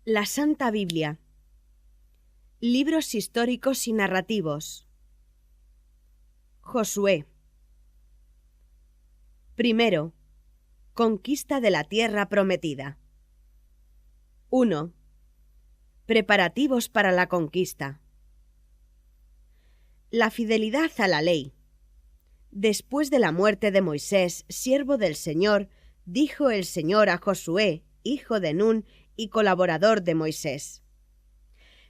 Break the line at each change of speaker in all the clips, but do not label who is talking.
La Santa Biblia. Libros históricos y narrativos. Josué. Primero, conquista de la tierra prometida. 1. Preparativos para la conquista. La fidelidad a la ley. Después de la muerte de Moisés, siervo del Señor, dijo el Señor a Josué, hijo de Nun y colaborador de Moisés: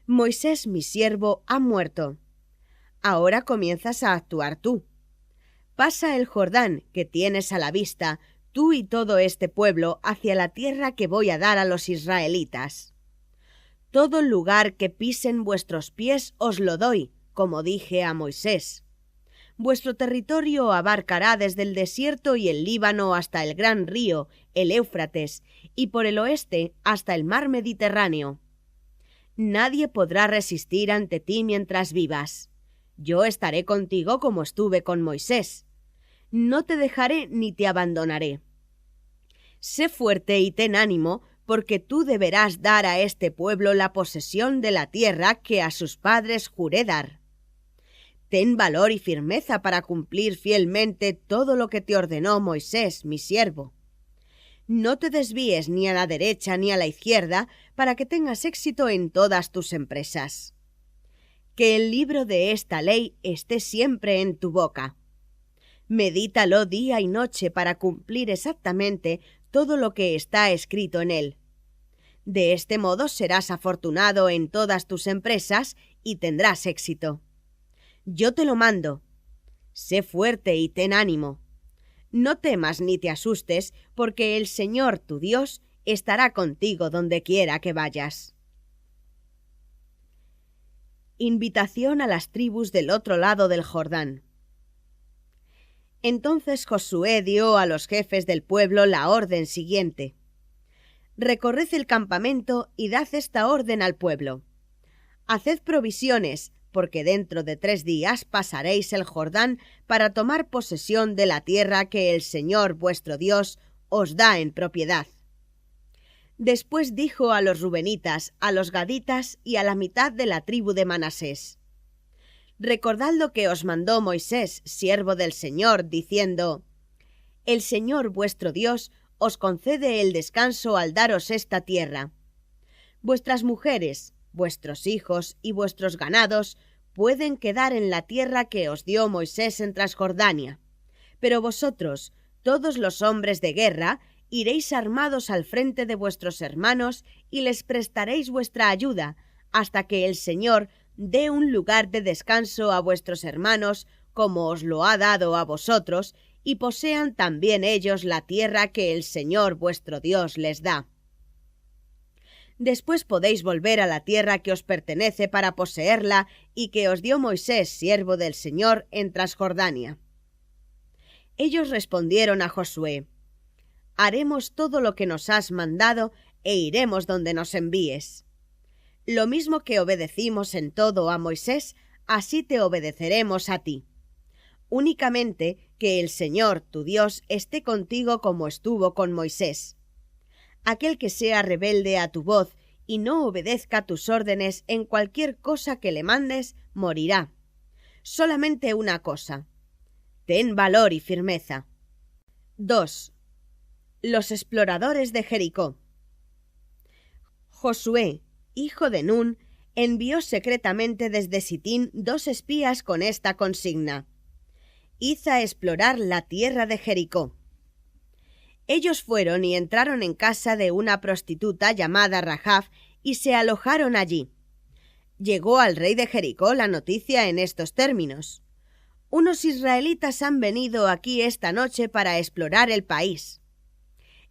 Moisés, mi siervo, ha muerto. Ahora comienzas a actuar tú. Pasa el Jordán, que tienes a la vista, tú y todo este pueblo, hacia la tierra que voy a dar a los israelitas. Todo lugar que pisen vuestros pies os lo doy, como dije a Moisés. Vuestro territorio abarcará desde el desierto y el Líbano hasta el gran río, el Éufrates, y por el oeste hasta el mar Mediterráneo. Nadie podrá resistir ante ti mientras vivas. Yo estaré contigo como estuve con Moisés. No te dejaré ni te abandonaré. Sé fuerte y ten ánimo, porque tú deberás dar a este pueblo la posesión de la tierra que a sus padres juré dar. Ten valor y firmeza para cumplir fielmente todo lo que te ordenó Moisés, mi siervo. No te desvíes ni a la derecha ni a la izquierda para que tengas éxito en todas tus empresas. Que el libro de esta ley esté siempre en tu boca. Medítalo día y noche para cumplir exactamente todo lo que está escrito en él. De este modo serás afortunado en todas tus empresas y tendrás éxito. Yo te lo mando. Sé fuerte y ten ánimo. No temas ni te asustes, porque el Señor tu Dios estará contigo donde quiera que vayas. Invitación a las tribus del otro lado del Jordán. Entonces Josué dio a los jefes del pueblo la orden siguiente: Recorred el campamento y dad esta orden al pueblo. Haced provisiones, porque dentro de 3 días pasaréis el Jordán para tomar posesión de la tierra que el Señor vuestro Dios os da en propiedad. Después dijo a los rubenitas, a los gaditas y a la mitad de la tribu de Manasés: Recordad lo que os mandó Moisés, siervo del Señor, diciendo: El Señor vuestro Dios os concede el descanso al daros esta tierra. Vuestras mujeres, vuestros hijos y vuestros ganados pueden quedar en la tierra que os dio Moisés en Transjordania. Pero vosotros, todos los hombres de guerra, iréis armados al frente de vuestros hermanos y les prestaréis vuestra ayuda, hasta que el Señor dé un lugar de descanso a vuestros hermanos, como os lo ha dado a vosotros, y posean también ellos la tierra que el Señor vuestro Dios les da. Después podéis volver a la tierra que os pertenece para poseerla y que os dio Moisés, siervo del Señor, en Transjordania. Ellos respondieron a Josué: Haremos todo lo que nos has mandado e iremos donde nos envíes. Lo mismo que obedecimos en todo a Moisés, así te obedeceremos a ti. Únicamente que el Señor, tu Dios, esté contigo como estuvo con Moisés. Aquel que sea rebelde a tu voz y no obedezca tus órdenes en cualquier cosa que le mandes, morirá. Solamente una cosa: ten valor y firmeza. 2. Los exploradores de Jericó. Josué, hijo de Nun, envió secretamente desde Sitín 2 espías con esta consigna: Id a explorar la tierra de Jericó. Ellos fueron y entraron en casa de una prostituta llamada Rahab y se alojaron allí. Llegó al rey de Jericó la noticia en estos términos: Unos israelitas han venido aquí esta noche para explorar el país.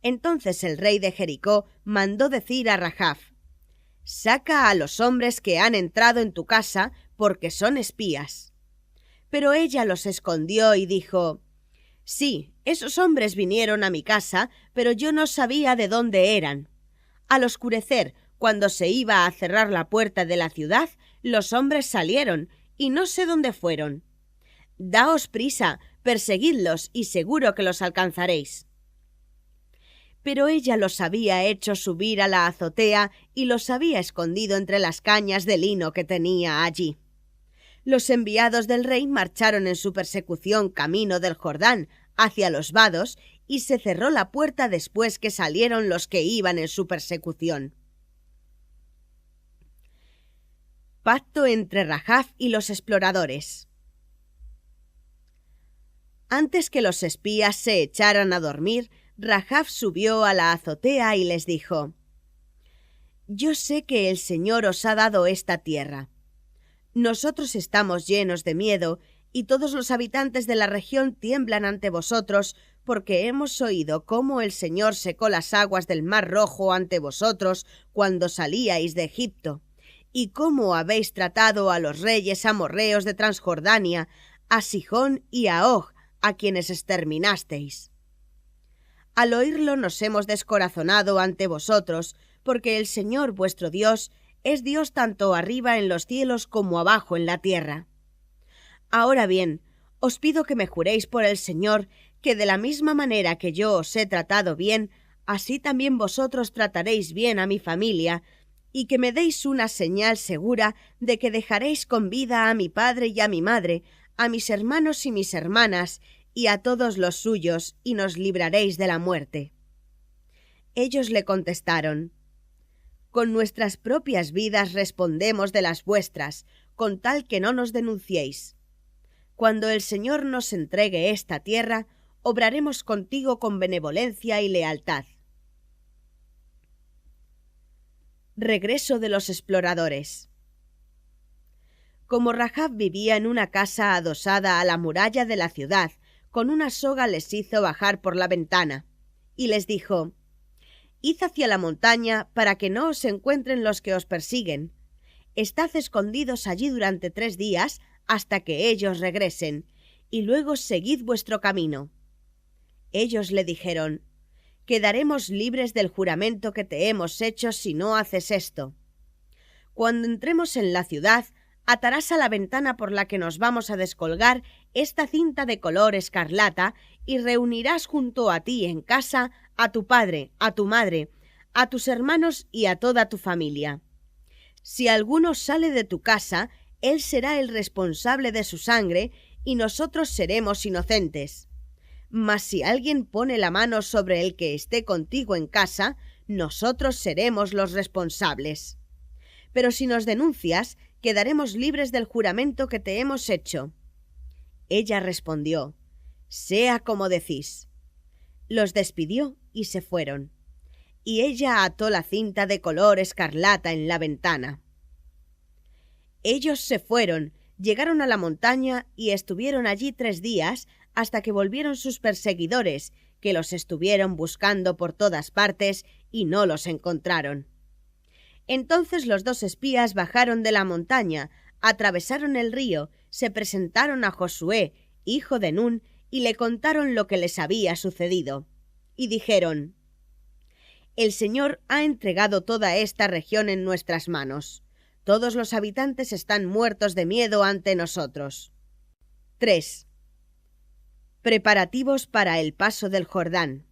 Entonces el rey de Jericó mandó decir a Rahab: Saca a los hombres que han entrado en tu casa, porque son espías. Pero ella los escondió y dijo: Sí, esos hombres vinieron a mi casa, pero yo no sabía de dónde eran. Al oscurecer, cuando se iba a cerrar la puerta de la ciudad, los hombres salieron, y no sé dónde fueron. Daos prisa, perseguidlos, y seguro que los alcanzaréis. pero ella los había hecho subir a la azotea y los había escondido entre las cañas de lino que tenía allí. Los enviados del rey marcharon en su persecución camino del Jordán, hacia los vados, y se cerró la puerta después que salieron los que iban en su persecución. Pacto entre Rahab y los exploradores. Antes que los espías se echaran a dormir, Rahab subió a la azotea y les dijo: «Yo sé que el Señor os ha dado esta tierra. Nosotros estamos llenos de miedo y todos los habitantes de la región tiemblan ante vosotros porque hemos oído cómo el Señor secó las aguas del Mar Rojo ante vosotros cuando salíais de Egipto, y cómo habéis tratado a los reyes amorreos de Transjordania, a Sihón y a Og, a quienes exterminasteis. Al oírlo nos hemos descorazonado ante vosotros, porque el Señor vuestro Dios es Dios tanto arriba en los cielos como abajo en la tierra. Ahora bien, os pido que me juréis por el Señor que de la misma manera que yo os he tratado bien, así también vosotros trataréis bien a mi familia, y que me deis una señal segura de que dejaréis con vida a mi padre y a mi madre, a mis hermanos y mis hermanas, y a todos los suyos, y nos libraréis de la muerte». Ellos le contestaron: «Con nuestras propias vidas respondemos de las vuestras, con tal que no nos denunciéis. Cuando el Señor nos entregue esta tierra, obraremos contigo con benevolencia y lealtad». Regreso de los exploradores. Como Rahab vivía en una casa adosada a la muralla de la ciudad, con una soga les hizo bajar por la ventana, y les dijo: «Id hacia la montaña para que no os encuentren los que os persiguen. Estad escondidos allí durante 3 días hasta que ellos regresen, y luego seguid vuestro camino». Ellos le dijeron: «Quedaremos libres del juramento que te hemos hecho si no haces esto. Cuando entremos en la ciudad, atarás a la ventana por la que nos vamos a descolgar esta cinta de color escarlata y reunirás junto a ti en casa a tu padre, a tu madre, a tus hermanos y a toda tu familia. Si alguno sale de tu casa, él será el responsable de su sangre y nosotros seremos inocentes. Mas si alguien pone la mano sobre el que esté contigo en casa, nosotros seremos los responsables. Pero si nos denuncias, quedaremos libres del juramento que te hemos hecho». Ella respondió: «Sea como decís». Los despidió y se fueron, y ella ató la cinta de color escarlata en la ventana. Ellos se fueron, llegaron a la montaña y estuvieron allí 3 días hasta que volvieron sus perseguidores, que los estuvieron buscando por todas partes y no los encontraron. Entonces los 2 espías bajaron de la montaña, atravesaron el río, se presentaron a Josué, hijo de Nun, y le contaron lo que les había sucedido. Y dijeron: «El Señor ha entregado toda esta región en nuestras manos. Todos los habitantes están muertos de miedo ante nosotros». 3. Preparativos para el paso del Jordán.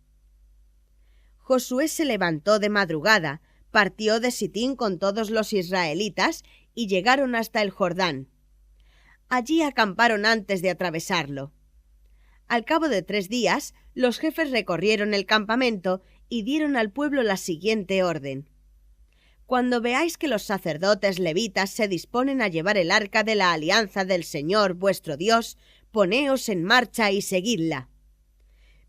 Josué se levantó de madrugada, partió de Sitín con todos los israelitas y llegaron hasta el Jordán. Allí acamparon antes de atravesarlo. Al cabo de 3 días, los jefes recorrieron el campamento y dieron al pueblo la siguiente orden: «Cuando veáis que los sacerdotes levitas se disponen a llevar el arca de la alianza del Señor vuestro Dios, poneos en marcha y seguidla.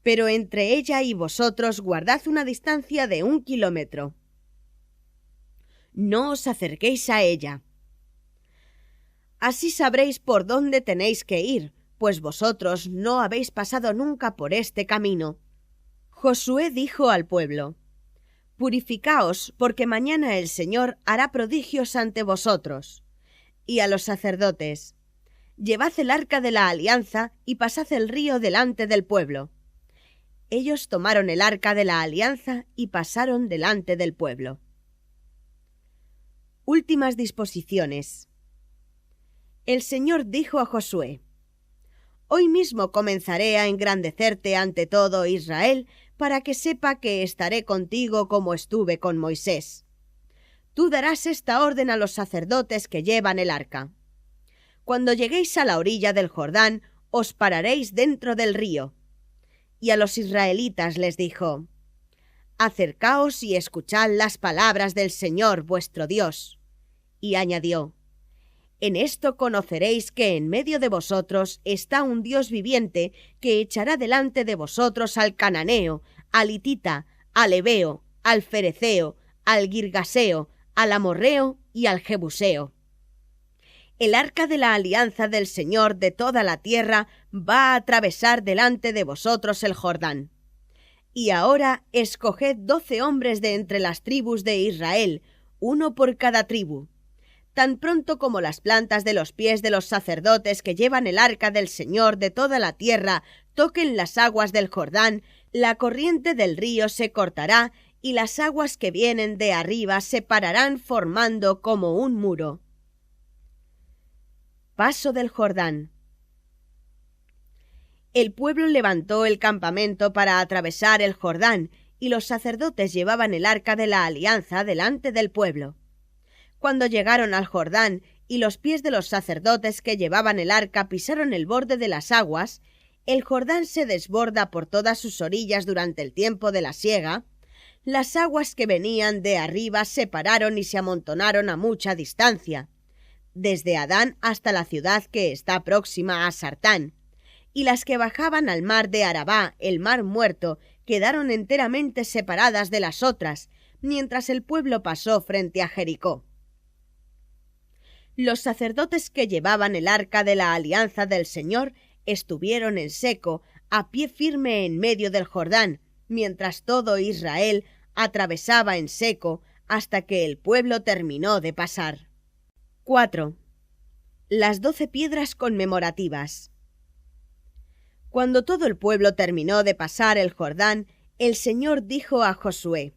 Pero entre ella y vosotros guardad una distancia de 1 kilómetro. No os acerquéis a ella. Así sabréis por dónde tenéis que ir, pues vosotros no habéis pasado nunca por este camino». Josué dijo al pueblo: «Purificaos, porque mañana el Señor hará prodigios ante vosotros». Y a los sacerdotes: «Llevad el arca de la alianza y pasad el río delante del pueblo». Ellos tomaron el arca de la alianza y pasaron delante del pueblo. Últimas disposiciones. El Señor dijo a Josué: Hoy mismo comenzaré a engrandecerte ante todo Israel, para que sepa que estaré contigo como estuve con Moisés. Tú darás esta orden a los sacerdotes que llevan el arca. Cuando lleguéis a la orilla del Jordán, os pararéis dentro del río. Y a los israelitas les dijo: Acercaos y escuchad las palabras del Señor vuestro Dios. Y añadió: En esto conoceréis que en medio de vosotros está un Dios viviente, que echará delante de vosotros al cananeo, al hitita, al heveo, al fereceo, al girgaseo, al amorreo y al jebuseo. El arca de la alianza del Señor de toda la tierra va a atravesar delante de vosotros el Jordán. Y ahora escoged 12 hombres de entre las tribus de Israel, uno por cada tribu. Tan pronto como las plantas de los pies de los sacerdotes que llevan el arca del Señor de toda la tierra toquen las aguas del Jordán, la corriente del río se cortará y las aguas que vienen de arriba se pararán formando como un muro. Paso del Jordán. El pueblo levantó el campamento para atravesar el Jordán, y los sacerdotes llevaban el arca de la alianza delante del pueblo. Cuando llegaron al Jordán y los pies de los sacerdotes que llevaban el arca pisaron el borde de las aguas, el Jordán se desborda por todas sus orillas durante el tiempo de la siega. Las aguas que venían de arriba se pararon y se amontonaron a mucha distancia, desde Adán hasta la ciudad que está próxima a Sartán, y las que bajaban al mar de Arabá, el mar muerto, quedaron enteramente separadas de las otras, mientras el pueblo pasó frente a Jericó. Los sacerdotes que llevaban el arca de la alianza del Señor estuvieron en seco, a pie firme en medio del Jordán, mientras todo Israel atravesaba en seco hasta que el pueblo terminó de pasar. 4. Las 12 piedras conmemorativas. Cuando todo el pueblo terminó de pasar el Jordán, el Señor dijo a Josué: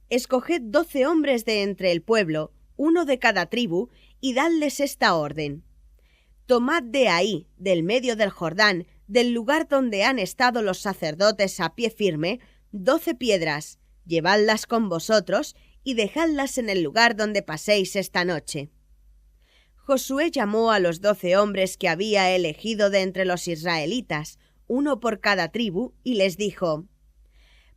Escoged 12 hombres de entre el pueblo, uno de cada tribu, y dadles esta orden: Tomad de ahí, del medio del Jordán, del lugar donde han estado los sacerdotes a pie firme, 12 piedras, llevadlas con vosotros y dejadlas en el lugar donde paséis esta noche. Josué llamó a los 12 hombres que había elegido de entre los israelitas, uno por cada tribu, y les dijo: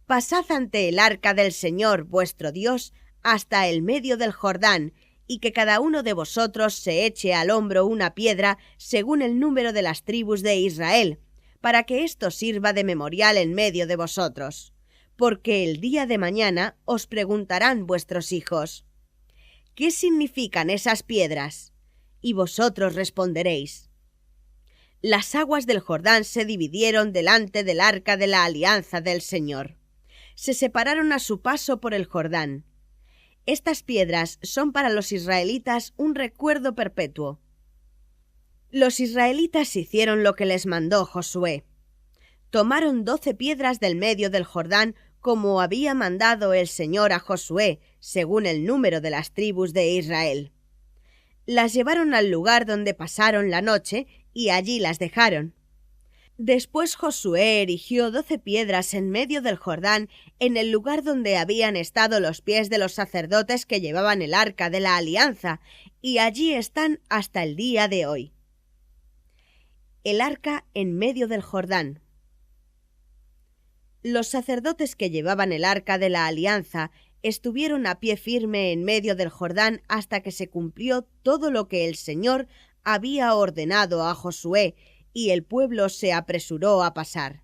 Pasad ante el arca del Señor vuestro Dios hasta el medio del Jordán, y que cada uno de vosotros se eche al hombro una piedra según el número de las tribus de Israel, para que esto sirva de memorial en medio de vosotros. Porque el día de mañana os preguntarán vuestros hijos: ¿qué significan esas piedras? Y vosotros responderéis: Las aguas del Jordán se dividieron delante del arca de la alianza del Señor. Se separaron a su paso por el Jordán. Estas piedras son para los israelitas un recuerdo perpetuo. Los israelitas hicieron lo que les mandó Josué. Tomaron 12 piedras del medio del Jordán, como había mandado el Señor a Josué, según el número de las tribus de Israel. Las llevaron al lugar donde pasaron la noche y allí las dejaron. Después Josué erigió 12 piedras en medio del Jordán, en el lugar donde habían estado los pies de los sacerdotes que llevaban el arca de la alianza, y allí están hasta el día de hoy. El arca en medio del Jordán. Los sacerdotes que llevaban el arca de la alianza estuvieron a pie firme en medio del Jordán hasta que se cumplió todo lo que el Señor había ordenado a Josué, y el pueblo se apresuró a pasar.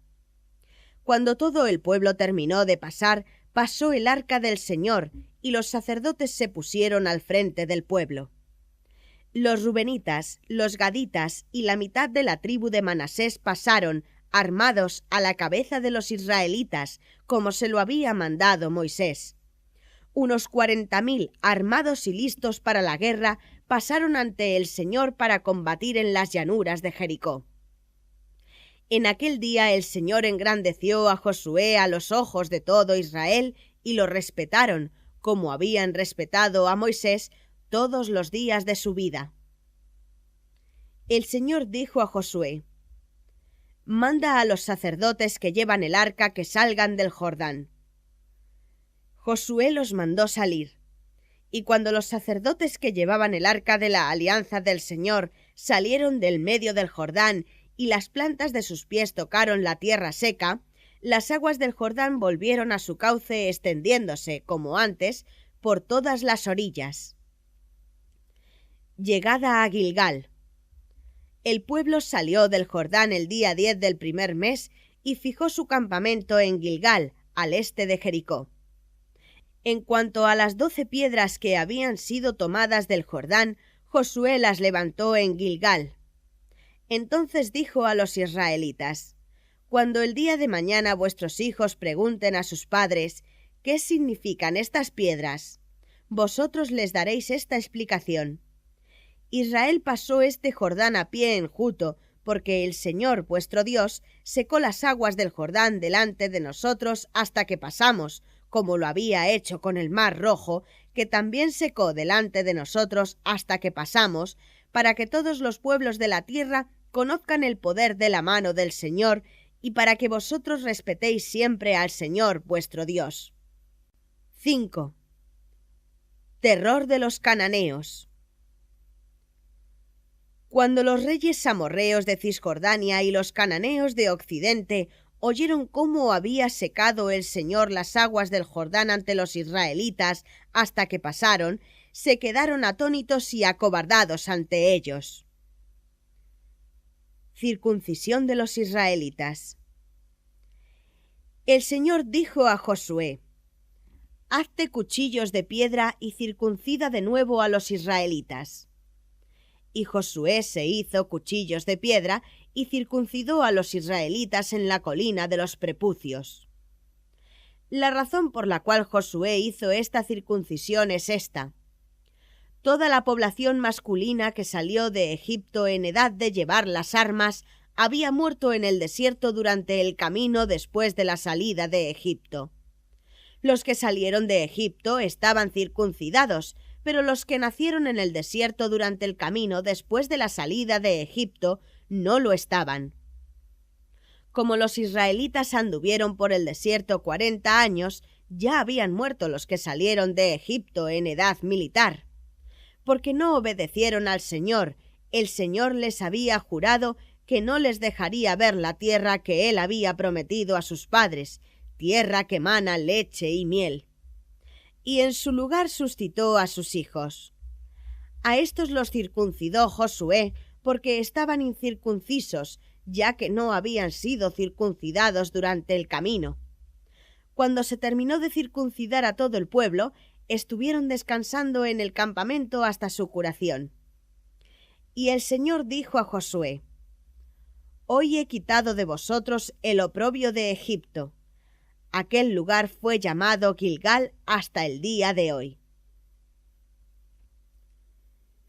Cuando todo el pueblo terminó de pasar, pasó el arca del Señor, y los sacerdotes se pusieron al frente del pueblo. Los rubenitas, los gaditas y la mitad de la tribu de Manasés pasaron, armados, a la cabeza de los israelitas, como se lo había mandado Moisés. Unos 40.000, armados y listos para la guerra, pasaron ante el Señor para combatir en las llanuras de Jericó. En aquel día el Señor engrandeció a Josué a los ojos de todo Israel, y lo respetaron, como habían respetado a Moisés todos los días de su vida. El Señor dijo a Josué: manda a los sacerdotes que llevan el arca que salgan del Jordán. Josué los mandó salir. Y cuando los sacerdotes que llevaban el arca de la alianza del Señor salieron del medio del Jordán y las plantas de sus pies tocaron la tierra seca, las aguas del Jordán volvieron a su cauce extendiéndose, como antes, por todas las orillas. Llegada a Gilgal. El pueblo salió del Jordán el día 10 del primer mes y fijó su campamento en Gilgal, al este de Jericó. En cuanto a las 12 piedras que habían sido tomadas del Jordán, Josué las levantó en Gilgal. Entonces dijo a los israelitas: Cuando el día de mañana vuestros hijos pregunten a sus padres ¿qué significan estas piedras?, vosotros les daréis esta explicación: Israel pasó este Jordán a pie enjuto, porque el Señor vuestro Dios secó las aguas del Jordán delante de nosotros hasta que pasamos, como lo había hecho con el mar Rojo, que también secó delante de nosotros hasta que pasamos, para que todos los pueblos de la tierra conozcan el poder de la mano del Señor y para que vosotros respetéis siempre al Señor vuestro Dios. 5. Terror de los cananeos. Cuando los reyes amorreos de Cisjordania y los cananeos de Occidente oyeron cómo había secado el Señor las aguas del Jordán ante los israelitas hasta que pasaron, se quedaron atónitos y acobardados ante ellos. Circuncisión de los israelitas. El Señor dijo a Josué: Hazte cuchillos de piedra y circuncida de nuevo a los israelitas. Y Josué se hizo cuchillos de piedra y circuncidó a los israelitas en la colina de los prepucios. La razón por la cual Josué hizo esta circuncisión es esta: toda la población masculina que salió de Egipto en edad de llevar las armas había muerto en el desierto durante el camino después de la salida de Egipto. Los que salieron de Egipto estaban circuncidados, pero los que nacieron en el desierto durante el camino después de la salida de Egipto no lo estaban. Como los israelitas anduvieron por el desierto 40 años, ya habían muerto los que salieron de Egipto en edad militar. Porque no obedecieron al Señor, el Señor les había jurado que no les dejaría ver la tierra que Él había prometido a sus padres, tierra que mana leche y miel. Y en su lugar suscitó a sus hijos. A estos los circuncidó Josué porque estaban incircuncisos, ya que no habían sido circuncidados durante el camino. Cuando se terminó de circuncidar a todo el pueblo, estuvieron descansando en el campamento hasta su curación. Y el Señor dijo a Josué: Hoy he quitado de vosotros el oprobio de Egipto. Aquel lugar fue llamado Gilgal hasta el día de hoy.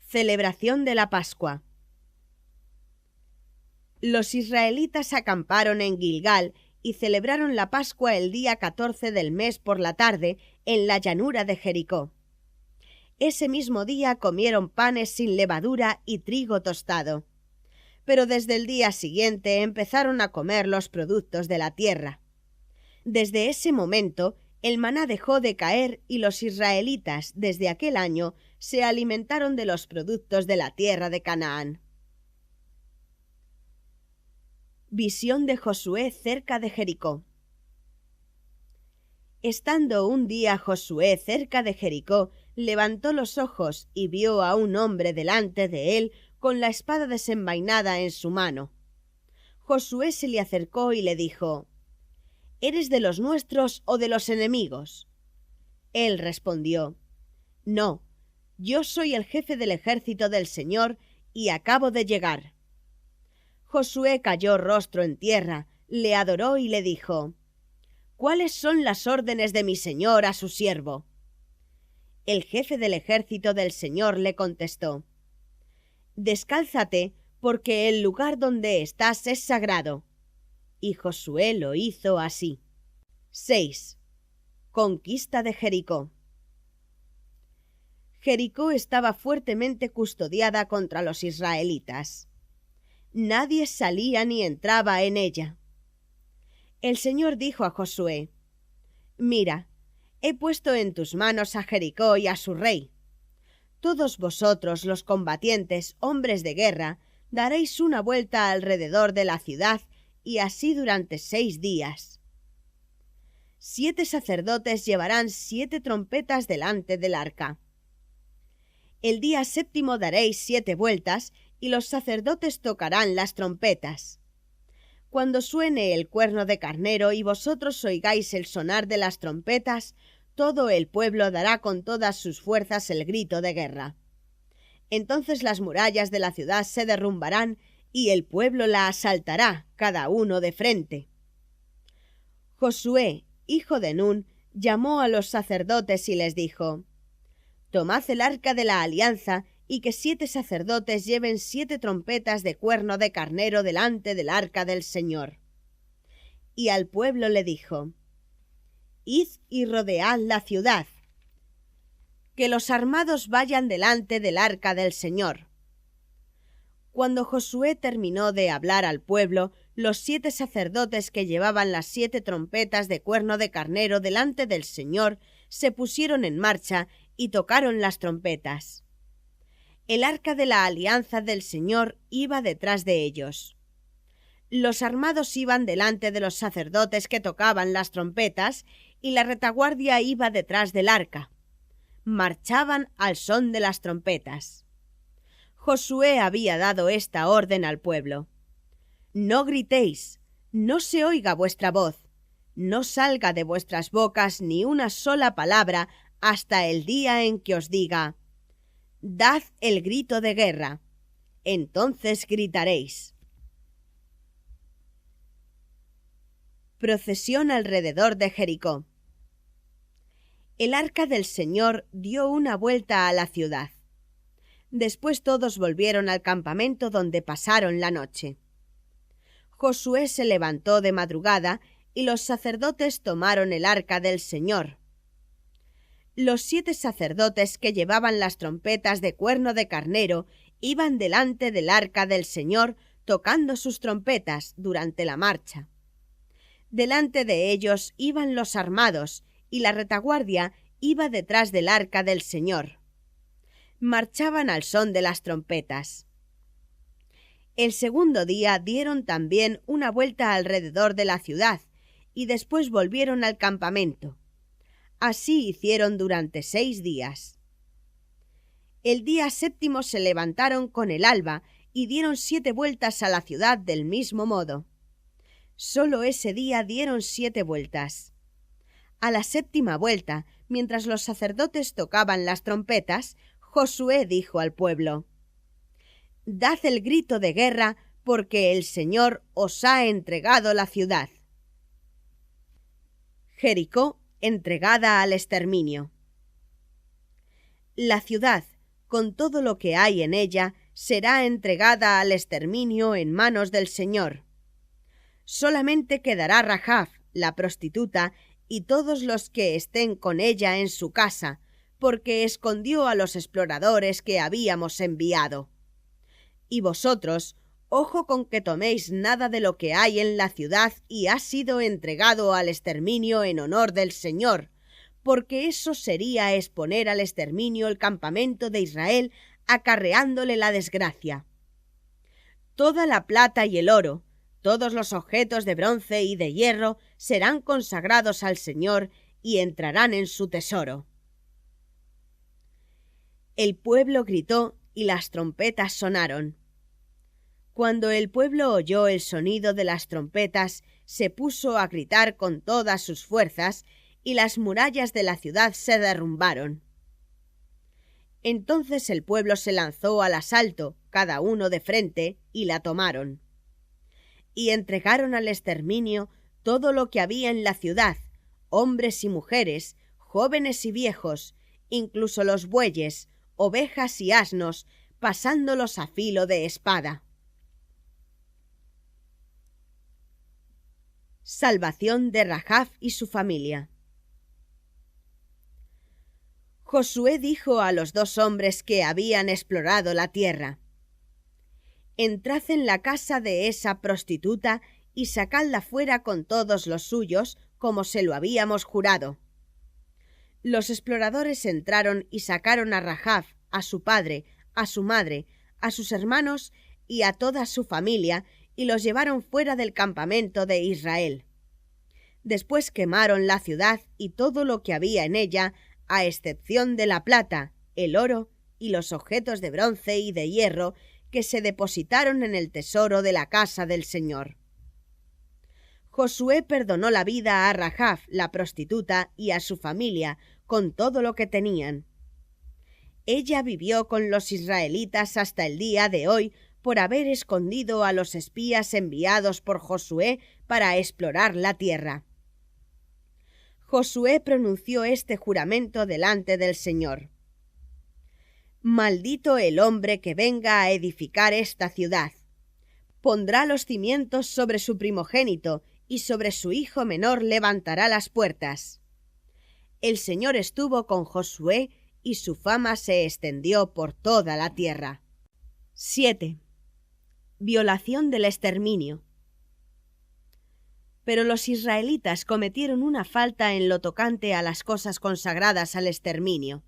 Celebración de la Pascua. Los israelitas acamparon en Gilgal y celebraron la Pascua el día 14 del mes por la tarde en la llanura de Jericó. Ese mismo día comieron panes sin levadura y trigo tostado. Pero desde el día siguiente empezaron a comer los productos de la tierra. Desde ese momento el maná dejó de caer y los israelitas desde aquel año se alimentaron de los productos de la tierra de Canaán. Visión de Josué cerca de Jericó. Estando un día Josué cerca de Jericó, levantó los ojos y vio a un hombre delante de él con la espada desenvainada en su mano. Josué se le acercó y le dijo: ¿Eres de los nuestros o de los enemigos? Él respondió: No, yo soy el jefe del ejército del Señor y acabo de llegar. Josué cayó rostro en tierra, le adoró y le dijo: ¿Cuáles son las órdenes de mi señor a su siervo? El jefe del ejército del Señor le contestó: Descálzate, porque el lugar donde estás es sagrado. Y Josué lo hizo así. 6. Conquista de Jericó. Jericó estaba fuertemente custodiada contra los israelitas. Nadie salía ni entraba en ella. El Señor dijo a Josué: Mira, he puesto en tus manos a Jericó y a su rey. Todos vosotros, los combatientes, hombres de guerra, daréis una vuelta alrededor de la ciudad, y así durante 6 días. 7 sacerdotes llevarán 7 trompetas delante del arca. El día 7º daréis 7 vueltas, y los sacerdotes tocarán las trompetas. Cuando suene el cuerno de carnero y vosotros oigáis el sonar de las trompetas, todo el pueblo dará con todas sus fuerzas el grito de guerra. Entonces las murallas de la ciudad se derrumbarán y el pueblo la asaltará, cada uno de frente. Josué, hijo de Nun, llamó a los sacerdotes y les dijo: Tomad el arca de la alianza y que 7 sacerdotes lleven 7 trompetas de cuerno de carnero delante del arca del Señor. Y al pueblo le dijo: Id y rodead la ciudad. Que los armados vayan delante del arca del Señor. Cuando Josué terminó de hablar al pueblo, los 7 sacerdotes que llevaban las 7 trompetas de cuerno de carnero delante del Señor se pusieron en marcha y tocaron las trompetas. El arca de la alianza del Señor iba detrás de ellos. Los armados iban delante de los sacerdotes que tocaban las trompetas y la retaguardia iba detrás del arca. Marchaban al son de las trompetas. Josué había dado esta orden al pueblo: No gritéis, no se oiga vuestra voz, no salga de vuestras bocas ni una sola palabra hasta el día en que os diga: Dad el grito de guerra. Entonces gritaréis. Procesión alrededor de Jericó. El arca del Señor dio una vuelta a la ciudad. Después todos volvieron al campamento donde pasaron la noche. Josué se levantó de madrugada y los sacerdotes tomaron el arca del Señor. Los 7 sacerdotes que llevaban las trompetas de cuerno de carnero iban delante del arca del Señor tocando sus trompetas durante la marcha. Delante de ellos iban los armados y la retaguardia iba detrás del arca del Señor. Marchaban al son de las trompetas. El segundo día dieron también una vuelta alrededor de la ciudad y después volvieron al campamento. Así hicieron durante 6 días. El día 7º se levantaron con el alba y dieron 7 vueltas a la ciudad del mismo modo. Solo ese día dieron 7 vueltas. A la 7ª vuelta, mientras los sacerdotes tocaban las trompetas, Josué dijo al pueblo: Dad el grito de guerra, porque el Señor os ha entregado la ciudad. Jericó entregada al exterminio. La ciudad, con todo lo que hay en ella, será entregada al exterminio en manos del Señor. Solamente quedará Rahab, la prostituta, y todos los que estén con ella en su casa, porque escondió a los exploradores que habíamos enviado. Y vosotros, ojo con que toméis nada de lo que hay en la ciudad y ha sido entregado al exterminio en honor del Señor, porque eso sería exponer al exterminio el campamento de Israel, acarreándole la desgracia. Toda la plata y el oro, todos los objetos de bronce y de hierro serán consagrados al Señor y entrarán en su tesoro. El pueblo gritó y las trompetas sonaron. Cuando el pueblo oyó el sonido de las trompetas, se puso a gritar con todas sus fuerzas y las murallas de la ciudad se derrumbaron. Entonces el pueblo se lanzó al asalto, cada uno de frente, y la tomaron. Y entregaron al exterminio todo lo que había en la ciudad, hombres y mujeres, jóvenes y viejos, incluso los bueyes, ovejas y asnos, pasándolos a filo de espada. Salvación de Rahab y su familia. Josué dijo a los 2 hombres que habían explorado la tierra: entrad en la casa de esa prostituta y sacadla fuera con todos los suyos, como se lo habíamos jurado. Los exploradores entraron y sacaron a Rahab, a su padre, a su madre, a sus hermanos y a toda su familia, y los llevaron fuera del campamento de Israel. Después quemaron la ciudad y todo lo que había en ella, a excepción de la plata, el oro y los objetos de bronce y de hierro que se depositaron en el tesoro de la casa del Señor. Josué perdonó la vida a Rahab, la prostituta, y a su familia, con todo lo que tenían. Ella vivió con los israelitas hasta el día de hoy por haber escondido a los espías enviados por Josué para explorar la tierra. Josué pronunció este juramento delante del Señor: Maldito el hombre que venga a edificar esta ciudad. Pondrá los cimientos sobre su primogénito, y sobre su hijo menor levantará las puertas. El Señor estuvo con Josué, y su fama se extendió por toda la tierra. 7. Violación del exterminio. Pero los israelitas cometieron una falta en lo tocante a las cosas consagradas al exterminio.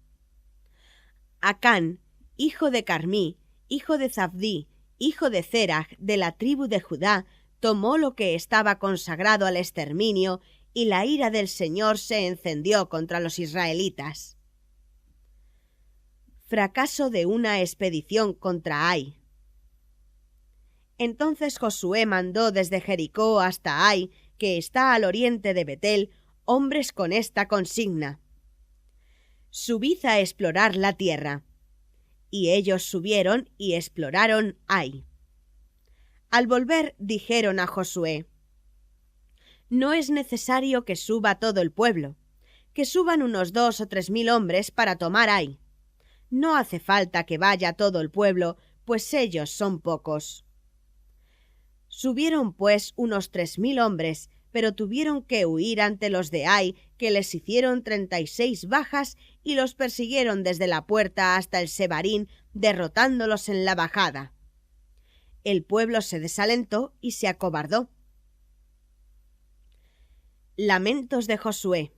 Acán, hijo de Carmí, hijo de Zabdí, hijo de Zerah, de la tribu de Judá, tomó lo que estaba consagrado al exterminio, y la ira del Señor se encendió contra los israelitas. Fracaso de una expedición contra Ai. Entonces Josué mandó desde Jericó hasta Ai, que está al oriente de Betel, hombres con esta consigna: Subid a explorar la tierra. Y ellos subieron y exploraron Ai. Al volver dijeron a Josué: No es necesario que suba todo el pueblo, que suban unos 2 o 3 mil hombres para tomar Ai. No hace falta que vaya todo el pueblo, pues ellos son pocos. Subieron pues unos 3.000 hombres, pero tuvieron que huir ante los de Ai, que les hicieron 36 bajas y los persiguieron desde la puerta hasta el Sebarín, derrotándolos en la bajada. El pueblo se desalentó y se acobardó. Lamentos de Josué.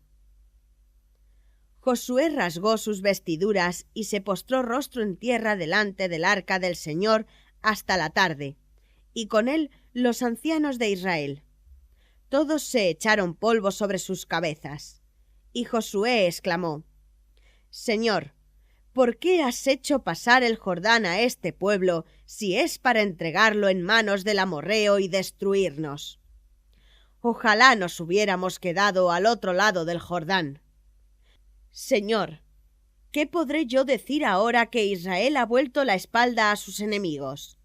Josué rasgó sus vestiduras y se postró rostro en tierra delante del arca del Señor hasta la tarde, y con él los ancianos de Israel. Todos se echaron polvo sobre sus cabezas. Y Josué exclamó: Señor, ¿por qué has hecho pasar el Jordán a este pueblo si es para entregarlo en manos del amorreo y destruirnos? Ojalá nos hubiéramos quedado al otro lado del Jordán. Señor, ¿qué podré yo decir ahora que Israel ha vuelto la espalda a sus enemigos?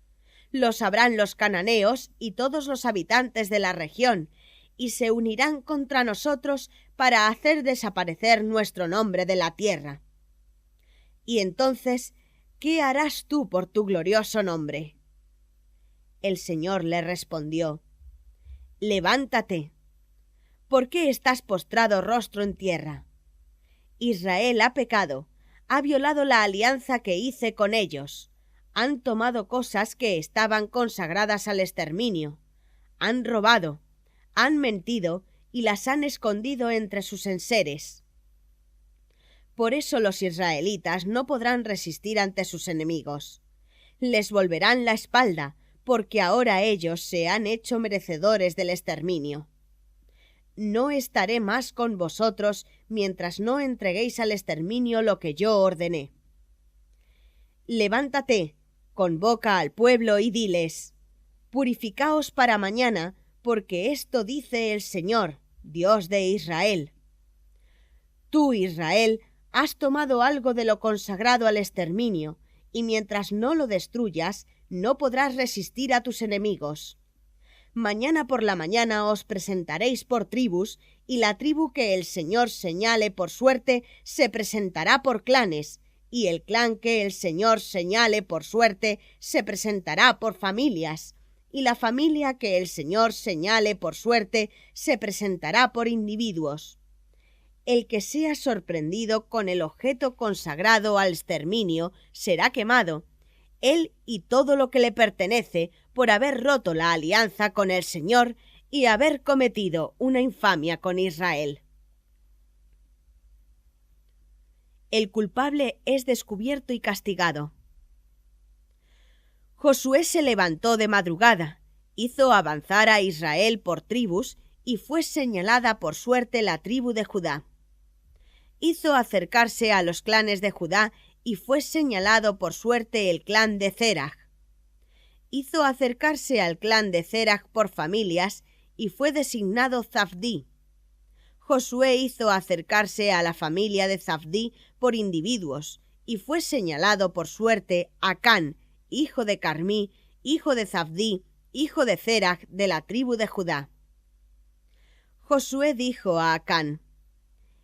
Lo sabrán los cananeos y todos los habitantes de la región, y se unirán contra nosotros para hacer desaparecer nuestro nombre de la tierra. Y entonces, ¿qué harás tú por tu glorioso nombre? El Señor le respondió: Levántate. ¿Por qué estás postrado rostro en tierra? Israel ha pecado, ha violado la alianza que hice con ellos. Han tomado cosas que estaban consagradas al exterminio. Han robado, han mentido y las han escondido entre sus enseres. Por eso los israelitas no podrán resistir ante sus enemigos. Les volverán la espalda, porque ahora ellos se han hecho merecedores del exterminio. No estaré más con vosotros mientras no entreguéis al exterminio lo que yo ordené. Levántate, convoca al pueblo y diles: Purificaos para mañana, porque esto dice el Señor, Dios de Israel. Tú, Israel, has tomado algo de lo consagrado al exterminio, y mientras no lo destruyas, no podrás resistir a tus enemigos. Mañana por la mañana os presentaréis por tribus, y la tribu que el Señor señale por suerte se presentará por clanes, y el clan que el Señor señale por suerte se presentará por familias, y la familia que el Señor señale por suerte se presentará por individuos. El que sea sorprendido con el objeto consagrado al exterminio será quemado, él y todo lo que le pertenece, por haber roto la alianza con el Señor y haber cometido una infamia con Israel. El culpable es descubierto y castigado. Josué se levantó de madrugada, hizo avanzar a Israel por tribus y fue señalada por suerte la tribu de Judá. Hizo acercarse a los clanes de Judá y fue señalado por suerte el clan de Zerah. Hizo acercarse al clan de Zerah por familias y fue designado Zabdí. Josué hizo acercarse a la familia de Zabdí por individuos y fue señalado por suerte Acán, hijo de Carmí, hijo de Zabdí, hijo de Zerah de la tribu de Judá. Josué dijo a Acán: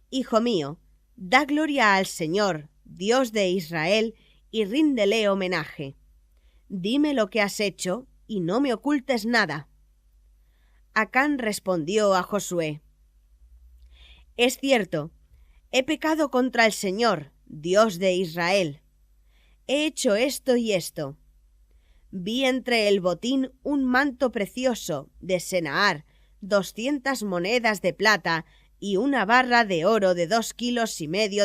Hijo mío, da gloria al Señor, Dios de Israel, y ríndele homenaje. Dime lo que has hecho y no me ocultes nada. Acán respondió a Josué: Es cierto, he pecado contra el Señor, Dios de Israel. He hecho esto y esto. Vi entre el botín un manto precioso de Senaar, 200 monedas de plata y una barra de oro de 2,5 kilos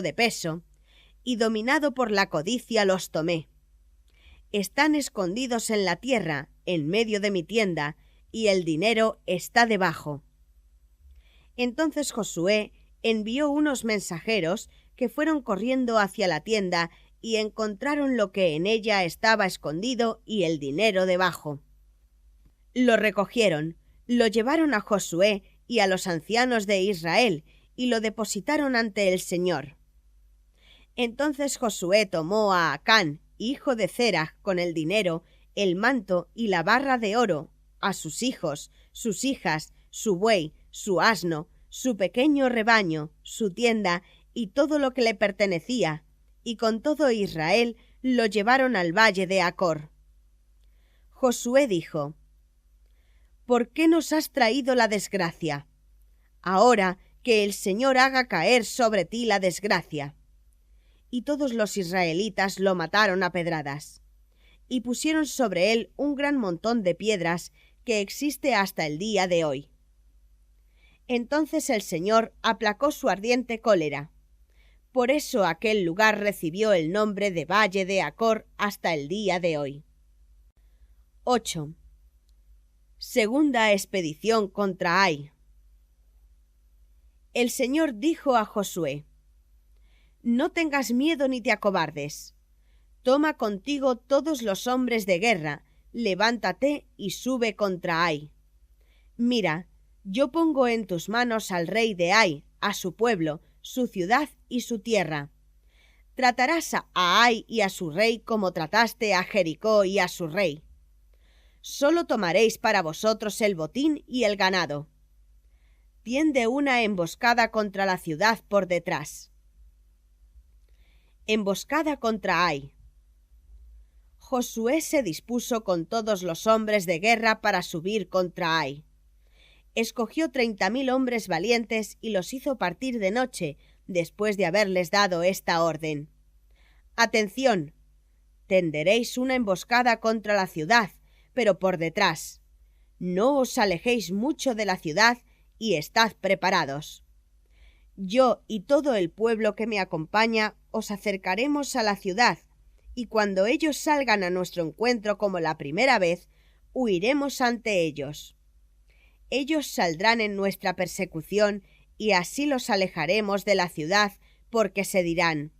de peso, y dominado por la codicia los tomé. Están escondidos en la tierra, en medio de mi tienda, y el dinero está debajo. Entonces Josué envió unos mensajeros que fueron corriendo hacia la tienda y encontraron lo que en ella estaba escondido y el dinero debajo. Lo recogieron, lo llevaron a Josué y a los ancianos de Israel y lo depositaron ante el Señor. Entonces Josué tomó a Acán, hijo de Zerah, con el dinero, el manto y la barra de oro, a sus hijos, sus hijas, su buey, su asno, su pequeño rebaño, su tienda y todo lo que le pertenecía, y con todo Israel lo llevaron al valle de Acor. Josué dijo: ¿Por qué nos has traído la desgracia? Ahora que el Señor haga caer sobre ti la desgracia. Y todos los israelitas lo mataron a pedradas, y pusieron sobre él un gran montón de piedras que existe hasta el día de hoy. Entonces el Señor aplacó su ardiente cólera. Por eso aquel lugar recibió el nombre de Valle de Acor hasta el día de hoy. 8. Segunda expedición contra Ai. El Señor dijo a Josué: No tengas miedo ni te acobardes. Toma contigo todos los hombres de guerra, levántate y sube contra Ai. Mira, yo pongo en tus manos al rey de Ai, a su pueblo, su ciudad y su tierra. Tratarás a Ai y a su rey como trataste a Jericó y a su rey. Solo tomaréis para vosotros el botín y el ganado. Tiende una emboscada contra la ciudad por detrás. Emboscada contra Ai. Josué se dispuso con todos los hombres de guerra para subir contra Ai. Escogió 30,000 hombres valientes y los hizo partir de noche, después de haberles dado esta orden: Atención, tenderéis una emboscada contra la ciudad, pero por detrás. No os alejéis mucho de la ciudad y estad preparados. Yo y todo el pueblo que me acompaña os acercaremos a la ciudad, y cuando ellos salgan a nuestro encuentro como la primera vez, huiremos ante ellos. Ellos saldrán en nuestra persecución y así los alejaremos de la ciudad, porque se dirán: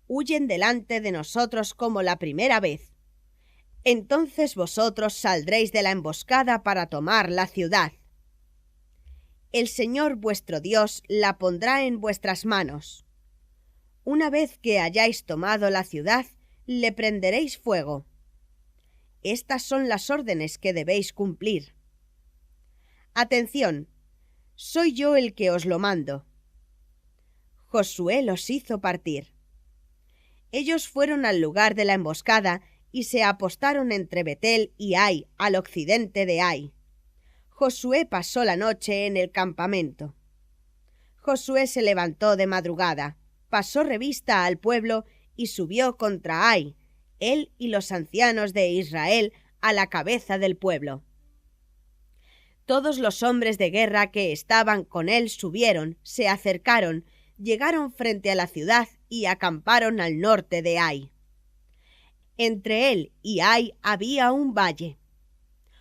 huyen delante de nosotros como la primera vez. Entonces vosotros saldréis de la emboscada para tomar la ciudad. El Señor vuestro Dios la pondrá en vuestras manos. Una vez que hayáis tomado la ciudad, le prenderéis fuego. Estas son las órdenes que debéis cumplir. Atención, soy yo el que os lo mando. Josué los hizo partir. Ellos fueron al lugar de la emboscada y se apostaron entre Betel y Ai, al occidente de Ai. Josué pasó la noche en el campamento. Josué se levantó de madrugada, pasó revista al pueblo y subió contra Ai, él y los ancianos de Israel a la cabeza del pueblo. Todos los hombres de guerra que estaban con él subieron, se acercaron, llegaron frente a la ciudad y acamparon al norte de Ai. Entre él y Ai había un valle.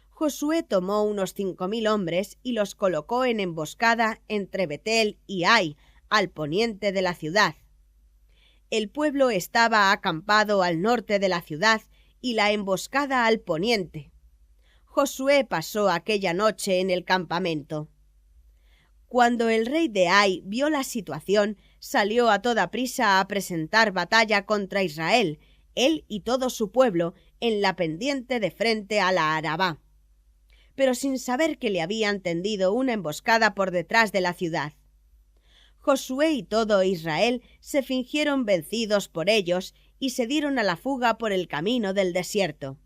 Josué tomó unos 5,000 hombres y los colocó en emboscada entre Betel y Ai, al poniente de la ciudad. El pueblo estaba acampado al norte de la ciudad y la emboscada al poniente. Josué pasó aquella noche en el campamento. Cuando el rey de Ai vio la situación, salió a toda prisa a presentar batalla contra Israel, él y todo su pueblo, en la pendiente de frente a la Arabá, pero sin saber que le habían tendido una emboscada por detrás de la ciudad. Josué y todo Israel se fingieron vencidos por ellos y se dieron a la fuga por el camino del desierto.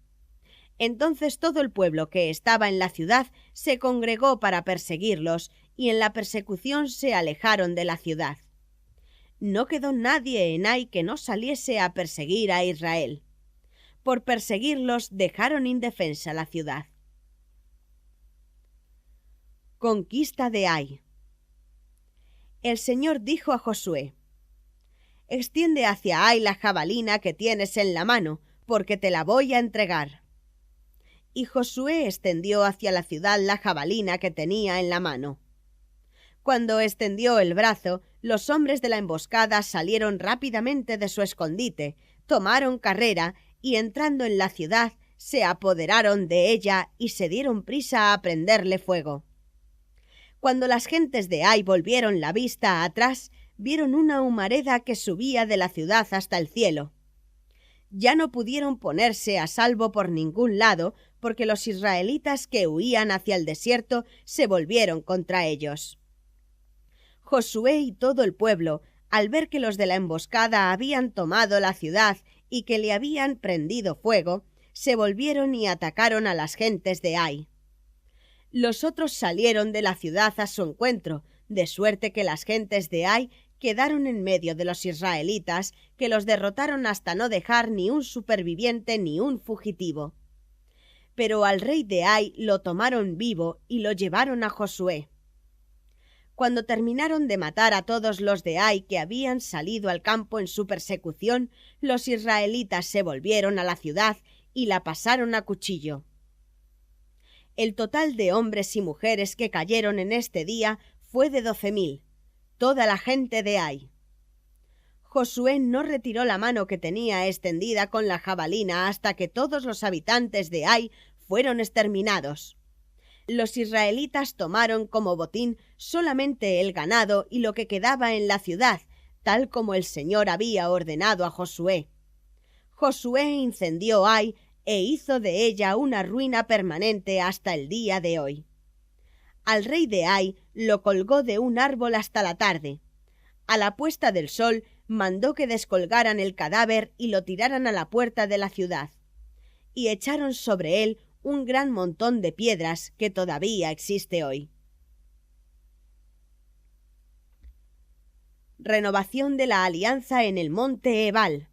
Entonces todo el pueblo que estaba en la ciudad se congregó para perseguirlos, y en la persecución se alejaron de la ciudad. No quedó nadie en Ai que no saliese a perseguir a Israel. Por perseguirlos dejaron indefensa la ciudad. Conquista de Ai. El Señor dijo a Josué: «Extiende hacia Ai la jabalina que tienes en la mano, porque te la voy a entregar». Y Josué extendió hacia la ciudad la jabalina que tenía en la mano. Cuando extendió el brazo, los hombres de la emboscada salieron rápidamente de su escondite, tomaron carrera y, entrando en la ciudad, se apoderaron de ella y se dieron prisa a prenderle fuego. Cuando las gentes de Ai volvieron la vista atrás, vieron una humareda que subía de la ciudad hasta el cielo. Ya no pudieron ponerse a salvo por ningún lado, porque los israelitas que huían hacia el desierto se volvieron contra ellos. Josué y todo el pueblo, al ver que los de la emboscada habían tomado la ciudad y que le habían prendido fuego, se volvieron y atacaron a las gentes de Ai. Los otros salieron de la ciudad a su encuentro, de suerte que las gentes de Ai quedaron en medio de los israelitas, que los derrotaron hasta no dejar ni un superviviente ni un fugitivo. Pero al rey de Ai lo tomaron vivo y lo llevaron a Josué. Cuando terminaron de matar a todos los de Ai que habían salido al campo en su persecución, los israelitas se volvieron a la ciudad y la pasaron a cuchillo. El total de hombres y mujeres que cayeron en este día fue de 12,000, toda la gente de Ai. Josué no retiró la mano que tenía extendida con la jabalina hasta que todos los habitantes de Ai fueron exterminados. Los israelitas tomaron como botín solamente el ganado y lo que quedaba en la ciudad, tal como el Señor había ordenado a Josué. Josué incendió Ai e hizo de ella una ruina permanente hasta el día de hoy. Al rey de Ai lo colgó de un árbol hasta la tarde. A la puesta del sol mandó que descolgaran el cadáver y lo tiraran a la puerta de la ciudad, y echaron sobre él un gran montón de piedras que todavía existe hoy. Renovación de la alianza en el monte Ebal.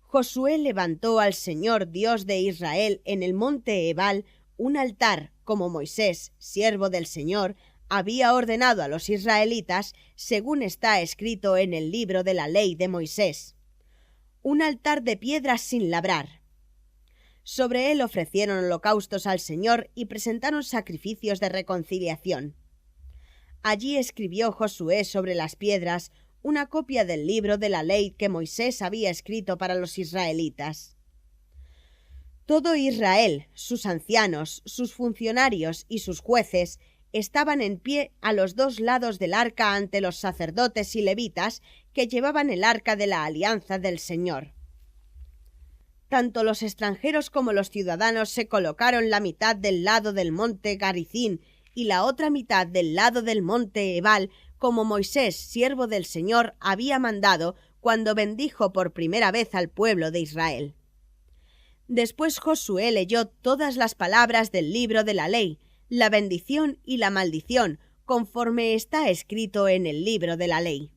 Josué levantó al Señor Dios de Israel en el monte Ebal un altar, como Moisés, siervo del Señor, había ordenado a los israelitas, según está escrito en el libro de la ley de Moisés. Un altar de piedras sin labrar. Sobre él ofrecieron holocaustos al Señor y presentaron sacrificios de reconciliación. Allí escribió Josué sobre las piedras una copia del libro de la ley que Moisés había escrito para los israelitas. Todo Israel, sus ancianos, sus funcionarios y sus jueces estaban en pie a los 2 lados del arca ante los sacerdotes y levitas que llevaban el arca de la alianza del Señor. Tanto los extranjeros como los ciudadanos se colocaron la mitad del lado del monte Garizim y la otra mitad del lado del monte Ebal, como Moisés, siervo del Señor, había mandado cuando bendijo por primera vez al pueblo de Israel. Después Josué leyó todas las palabras del libro de la ley, la bendición y la maldición, conforme está escrito en el libro de la ley.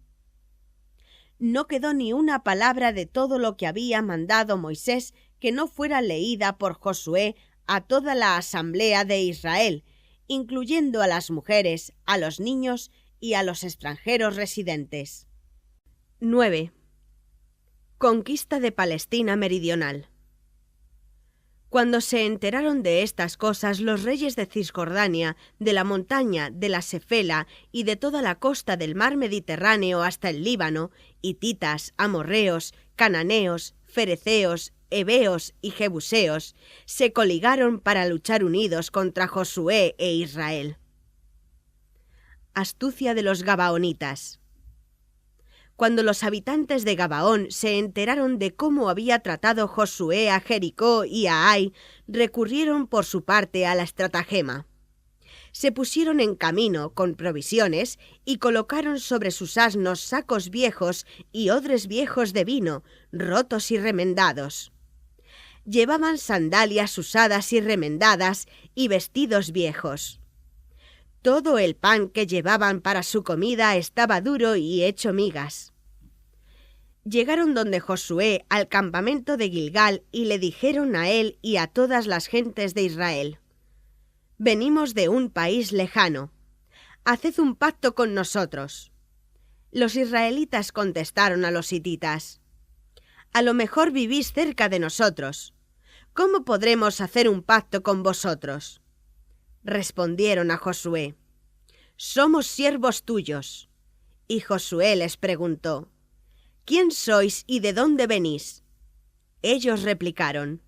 No quedó ni una palabra de todo lo que había mandado Moisés que no fuera leída por Josué a toda la asamblea de Israel, incluyendo a las mujeres, a los niños y a los extranjeros residentes. 9. Conquista de Palestina meridional. Cuando se enteraron de estas cosas los reyes de Cisjordania, de la montaña, de la Sefela y de toda la costa del mar Mediterráneo hasta el Líbano, hititas, amorreos, cananeos, fereceos, heveos y jebuseos, se coligaron para luchar unidos contra Josué e Israel. Astucia de los gabaonitas. Cuando los habitantes de Gabaón se enteraron de cómo había tratado Josué a Jericó y a Ai, recurrieron por su parte a la estratagema. Se pusieron en camino con provisiones y colocaron sobre sus asnos sacos viejos y odres viejos de vino, rotos y remendados. Llevaban sandalias usadas y remendadas y vestidos viejos. Todo el pan que llevaban para su comida estaba duro y hecho migas. Llegaron donde Josué al campamento de Gilgal y le dijeron a él y a todas las gentes de Israel: «Venimos de un país lejano. Haced un pacto con nosotros». Los israelitas contestaron a los hititas: «A lo mejor vivís cerca de nosotros. ¿Cómo podremos hacer un pacto con vosotros?». Respondieron a Josué: «Somos siervos tuyos». Y Josué les preguntó: «¿Quién sois y de dónde venís?». Ellos replicaron: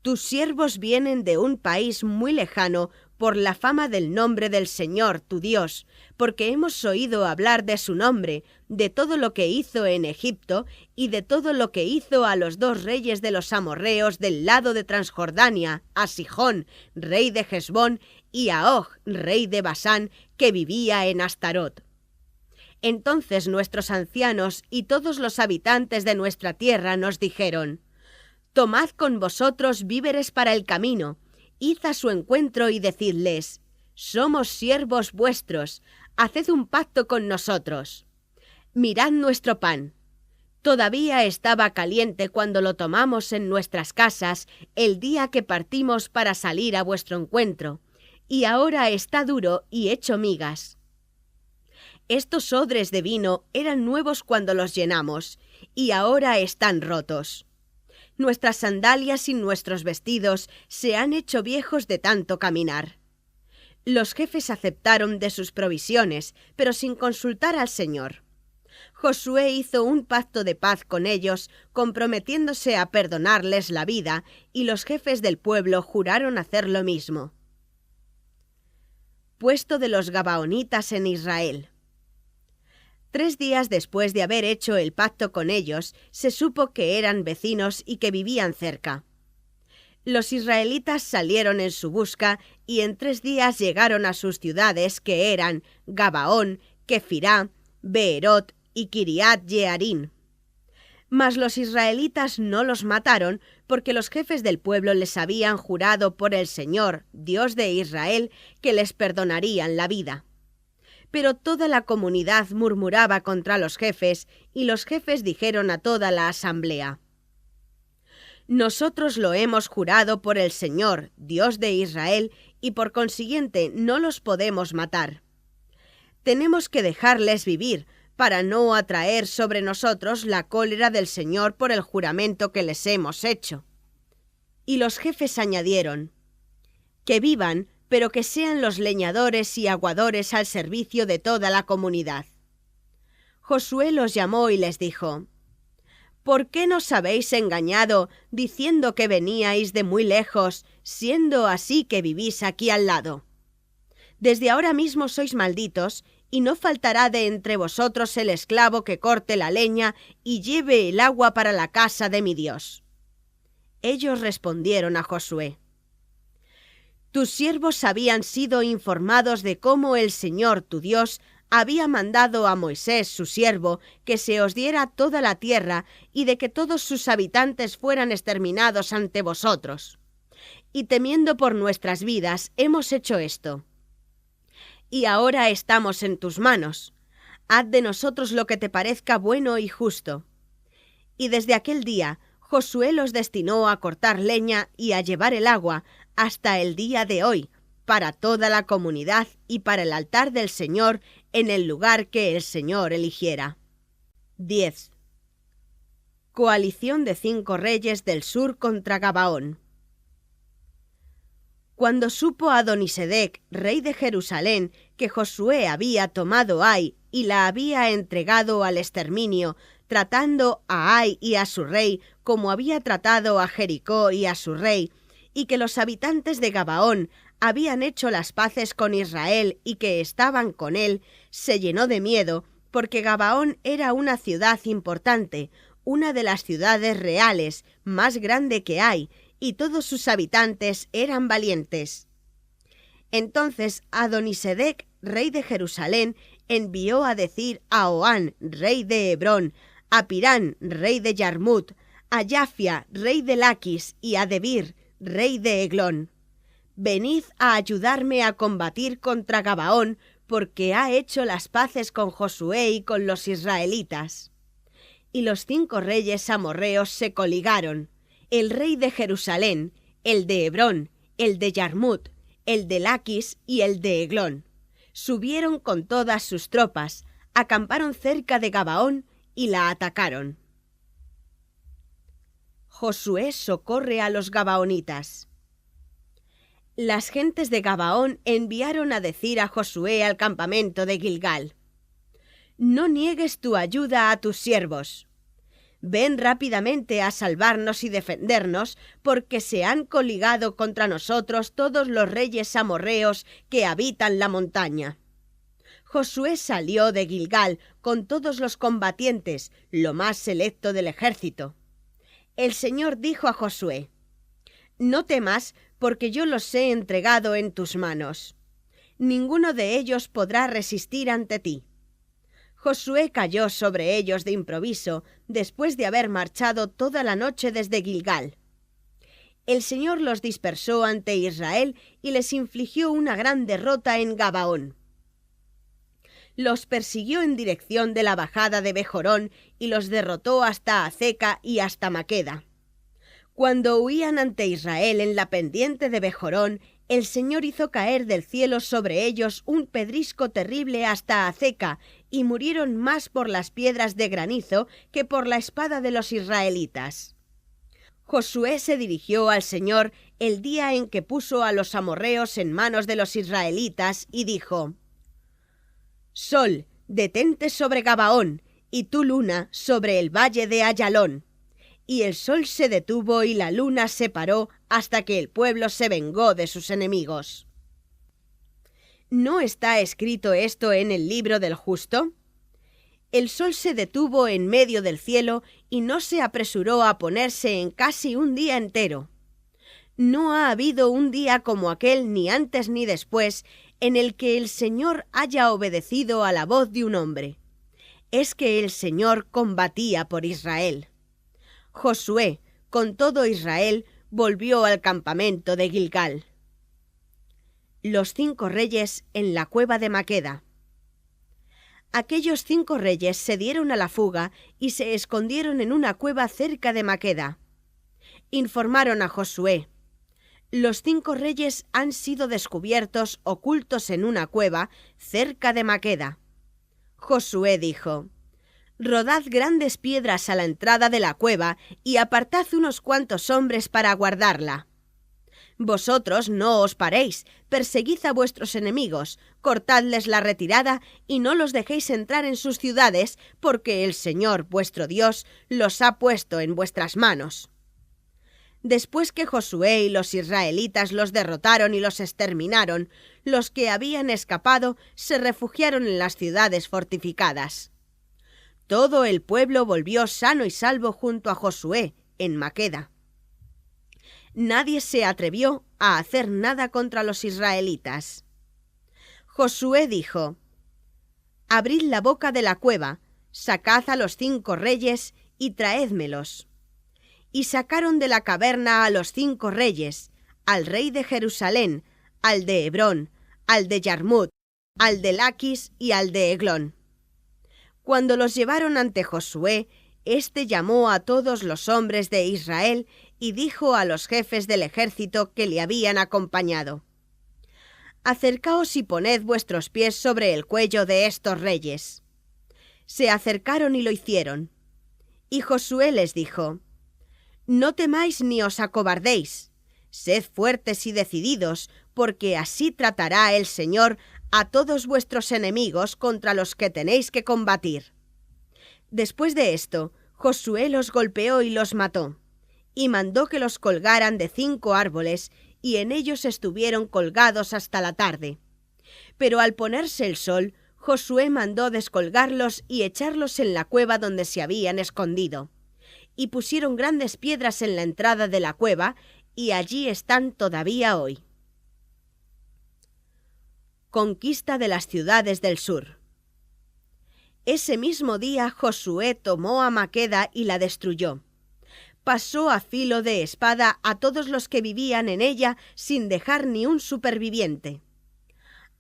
«Tus siervos vienen de un país muy lejano por la fama del nombre del Señor, tu Dios, porque hemos oído hablar de su nombre, de todo lo que hizo en Egipto y de todo lo que hizo a los 2 reyes de los amorreos del lado de Transjordania, a Sihón, rey de Hesbón, y a Og, rey de Basán, que vivía en Astarot». Entonces nuestros ancianos y todos los habitantes de nuestra tierra nos dijeron: «Tomad con vosotros víveres para el camino, id a su encuentro y decidles: somos siervos vuestros, haced un pacto con nosotros. Mirad nuestro pan. Todavía estaba caliente cuando lo tomamos en nuestras casas el día que partimos para salir a vuestro encuentro, y ahora está duro y hecho migas. Estos odres de vino eran nuevos cuando los llenamos, y ahora están rotos. Nuestras sandalias y nuestros vestidos se han hecho viejos de tanto caminar». Los jefes aceptaron de sus provisiones, pero sin consultar al Señor. Josué hizo un pacto de paz con ellos, comprometiéndose a perdonarles la vida, y los jefes del pueblo juraron hacer lo mismo. Puesto de los gabaonitas en Israel. 3 días después de haber hecho el pacto con ellos, se supo que eran vecinos y que vivían cerca. Los israelitas salieron en su busca y en 3 días llegaron a sus ciudades, que eran Gabaón, Kefirá, Beerot y Kiriat Jearim. Mas los israelitas no los mataron, porque los jefes del pueblo les habían jurado por el Señor, Dios de Israel, que les perdonarían la vida. Pero toda la comunidad murmuraba contra los jefes, y los jefes dijeron a toda la asamblea: «Nosotros lo hemos jurado por el Señor, Dios de Israel, y por consiguiente no los podemos matar. Tenemos que dejarles vivir, para no atraer sobre nosotros la cólera del Señor por el juramento que les hemos hecho». Y los jefes añadieron: «Que vivan, pero que sean los leñadores y aguadores al servicio de toda la comunidad». Josué los llamó y les dijo: «¿Por qué nos habéis engañado diciendo que veníais de muy lejos, siendo así que vivís aquí al lado? Desde ahora mismo sois malditos, y no faltará de entre vosotros el esclavo que corte la leña y lleve el agua para la casa de mi Dios». Ellos respondieron a Josué: «Tus siervos habían sido informados de cómo el Señor tu Dios había mandado a Moisés su siervo que se os diera toda la tierra y de que todos sus habitantes fueran exterminados ante vosotros. Y temiendo por nuestras vidas hemos hecho esto. Y ahora estamos en tus manos. haz de nosotros lo que te parezca bueno y justo. Y desde aquel día Josué los destinó a cortar leña y a llevar el agua hasta el día de hoy, para toda la comunidad y para el altar del Señor en el lugar que el Señor eligiera. 10. Coalición de 5 reyes del sur contra Gabaón. Cuando supo Adonisedec, rey de Jerusalén, que Josué había tomado Ai y la había entregado al exterminio, tratando a Ai y a su rey como había tratado a Jericó y a su rey, y que los habitantes de Gabaón habían hecho las paces con Israel y que estaban con él, se llenó de miedo, porque Gabaón era una ciudad importante, una de las ciudades reales, más grande que hay, y todos sus habitantes eran valientes. Entonces Adonisedec, rey de Jerusalén, envió a decir a Oán, rey de Hebrón, a Pirán, rey de Yarmut, a Yafia, rey de Laquis, y a Debir, rey de Eglón: venid a ayudarme a combatir contra Gabaón, porque ha hecho las paces con Josué y con los israelitas. Y los 5 reyes amorreos se coligaron, el rey de Jerusalén, el de Hebrón, el de Yarmut, el de Laquis y el de Eglón. Subieron con todas sus tropas, acamparon cerca de Gabaón y la atacaron. Josué socorre a los gabaonitas. Las gentes de Gabaón enviaron a decir a Josué al campamento de Gilgal: no niegues tu ayuda a tus siervos. Ven rápidamente a salvarnos y defendernos, porque se han coligado contra nosotros todos los reyes amorreos que habitan la montaña. Josué salió de Gilgal con todos los combatientes, lo más selecto del ejército. El Señor dijo a Josué: no temas, porque yo los he entregado en tus manos. Ninguno de ellos podrá resistir ante ti. Josué cayó sobre ellos de improviso, después de haber marchado toda la noche desde Gilgal. El Señor los dispersó ante Israel y les infligió una gran derrota en Gabaón. Los persiguió en dirección de la bajada de Bejorón y los derrotó hasta Azeca y hasta Maqueda. Cuando huían ante Israel en la pendiente de Bejorón, el Señor hizo caer del cielo sobre ellos un pedrisco terrible hasta Azeca, y murieron más por las piedras de granizo que por la espada de los israelitas. Josué se dirigió al Señor el día en que puso a los amorreos en manos de los israelitas y dijo: Sol, detente sobre Gabaón, y tú, luna, sobre el valle de Ayalón. Y el sol se detuvo y la luna se paró hasta que el pueblo se vengó de sus enemigos. ¿No está escrito esto en el libro del justo? El sol se detuvo en medio del cielo y no se apresuró a ponerse en casi un día entero. No ha habido un día como aquel, ni antes ni después, en el que el Señor haya obedecido a la voz de un hombre. Es que el Señor combatía por Israel. Josué, con todo Israel, volvió al campamento de Gilgal. Los 5 reyes en la cueva de Maqueda. Aquellos 5 reyes se dieron a la fuga y se escondieron en una cueva cerca de Maqueda. Informaron a Josué: los 5 reyes han sido descubiertos ocultos en una cueva cerca de Maqueda. Josué dijo: rodad grandes piedras a la entrada de la cueva y apartad unos cuantos hombres para guardarla. Vosotros no os paréis, perseguid a vuestros enemigos, cortadles la retirada y no los dejéis entrar en sus ciudades, porque el Señor vuestro Dios los ha puesto en vuestras manos. Después que Josué y los israelitas los derrotaron y los exterminaron, los que habían escapado se refugiaron en las ciudades fortificadas. Todo el pueblo volvió sano y salvo junto a Josué en Maqueda. Nadie se atrevió a hacer nada contra los israelitas. Josué dijo: abrid la boca de la cueva, sacad a los 5 reyes y traédmelos. Y sacaron de la caverna a los 5 reyes, al rey de Jerusalén, al de Hebrón, al de Yarmut, al de Laquis y al de Eglón. Cuando los llevaron ante Josué, éste llamó a todos los hombres de Israel y dijo a los jefes del ejército que le habían acompañado: «Acercaos y poned vuestros pies sobre el cuello de estos reyes». Se acercaron y lo hicieron. Y Josué les dijo: «No temáis ni os acobardéis. Sed fuertes y decididos, porque así tratará el Señor a todos vuestros enemigos contra los que tenéis que combatir». Después de esto, Josué los golpeó y los mató, y mandó que los colgaran de 5 árboles, y en ellos estuvieron colgados hasta la tarde. Pero al ponerse el sol, Josué mandó descolgarlos y echarlos en la cueva donde se habían escondido. Y pusieron grandes piedras en la entrada de la cueva, y allí están todavía hoy. Conquista de las ciudades del sur. Ese mismo día Josué tomó a Maqueda y la destruyó. Pasó a filo de espada a todos los que vivían en ella sin dejar ni un superviviente.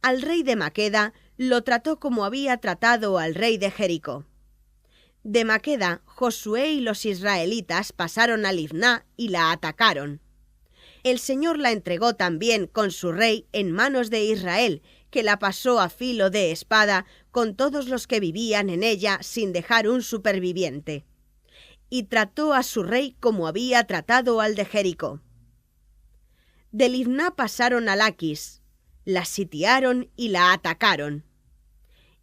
Al rey de Maqueda lo trató como había tratado al rey de Jericó. De Maqueda, Josué y los israelitas pasaron a Libná y la atacaron. El Señor la entregó también con su rey en manos de Israel, que la pasó a filo de espada con todos los que vivían en ella sin dejar un superviviente. Y trató a su rey como había tratado al de Jericó. De Libná pasaron a Laquis, la sitiaron y la atacaron.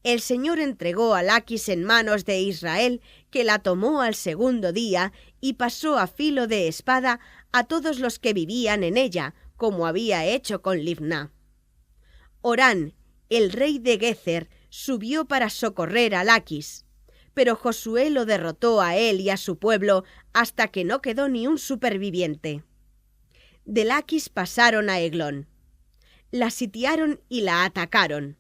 El Señor entregó a Laquis en manos de Israel, que la tomó al segundo día y pasó a filo de espada a todos los que vivían en ella, como había hecho con Libná. Orán, el rey de Gezer, subió para socorrer a Laquis, pero Josué lo derrotó a él y a su pueblo hasta que no quedó ni un superviviente. De Laquis pasaron a Eglón. La sitiaron y la atacaron.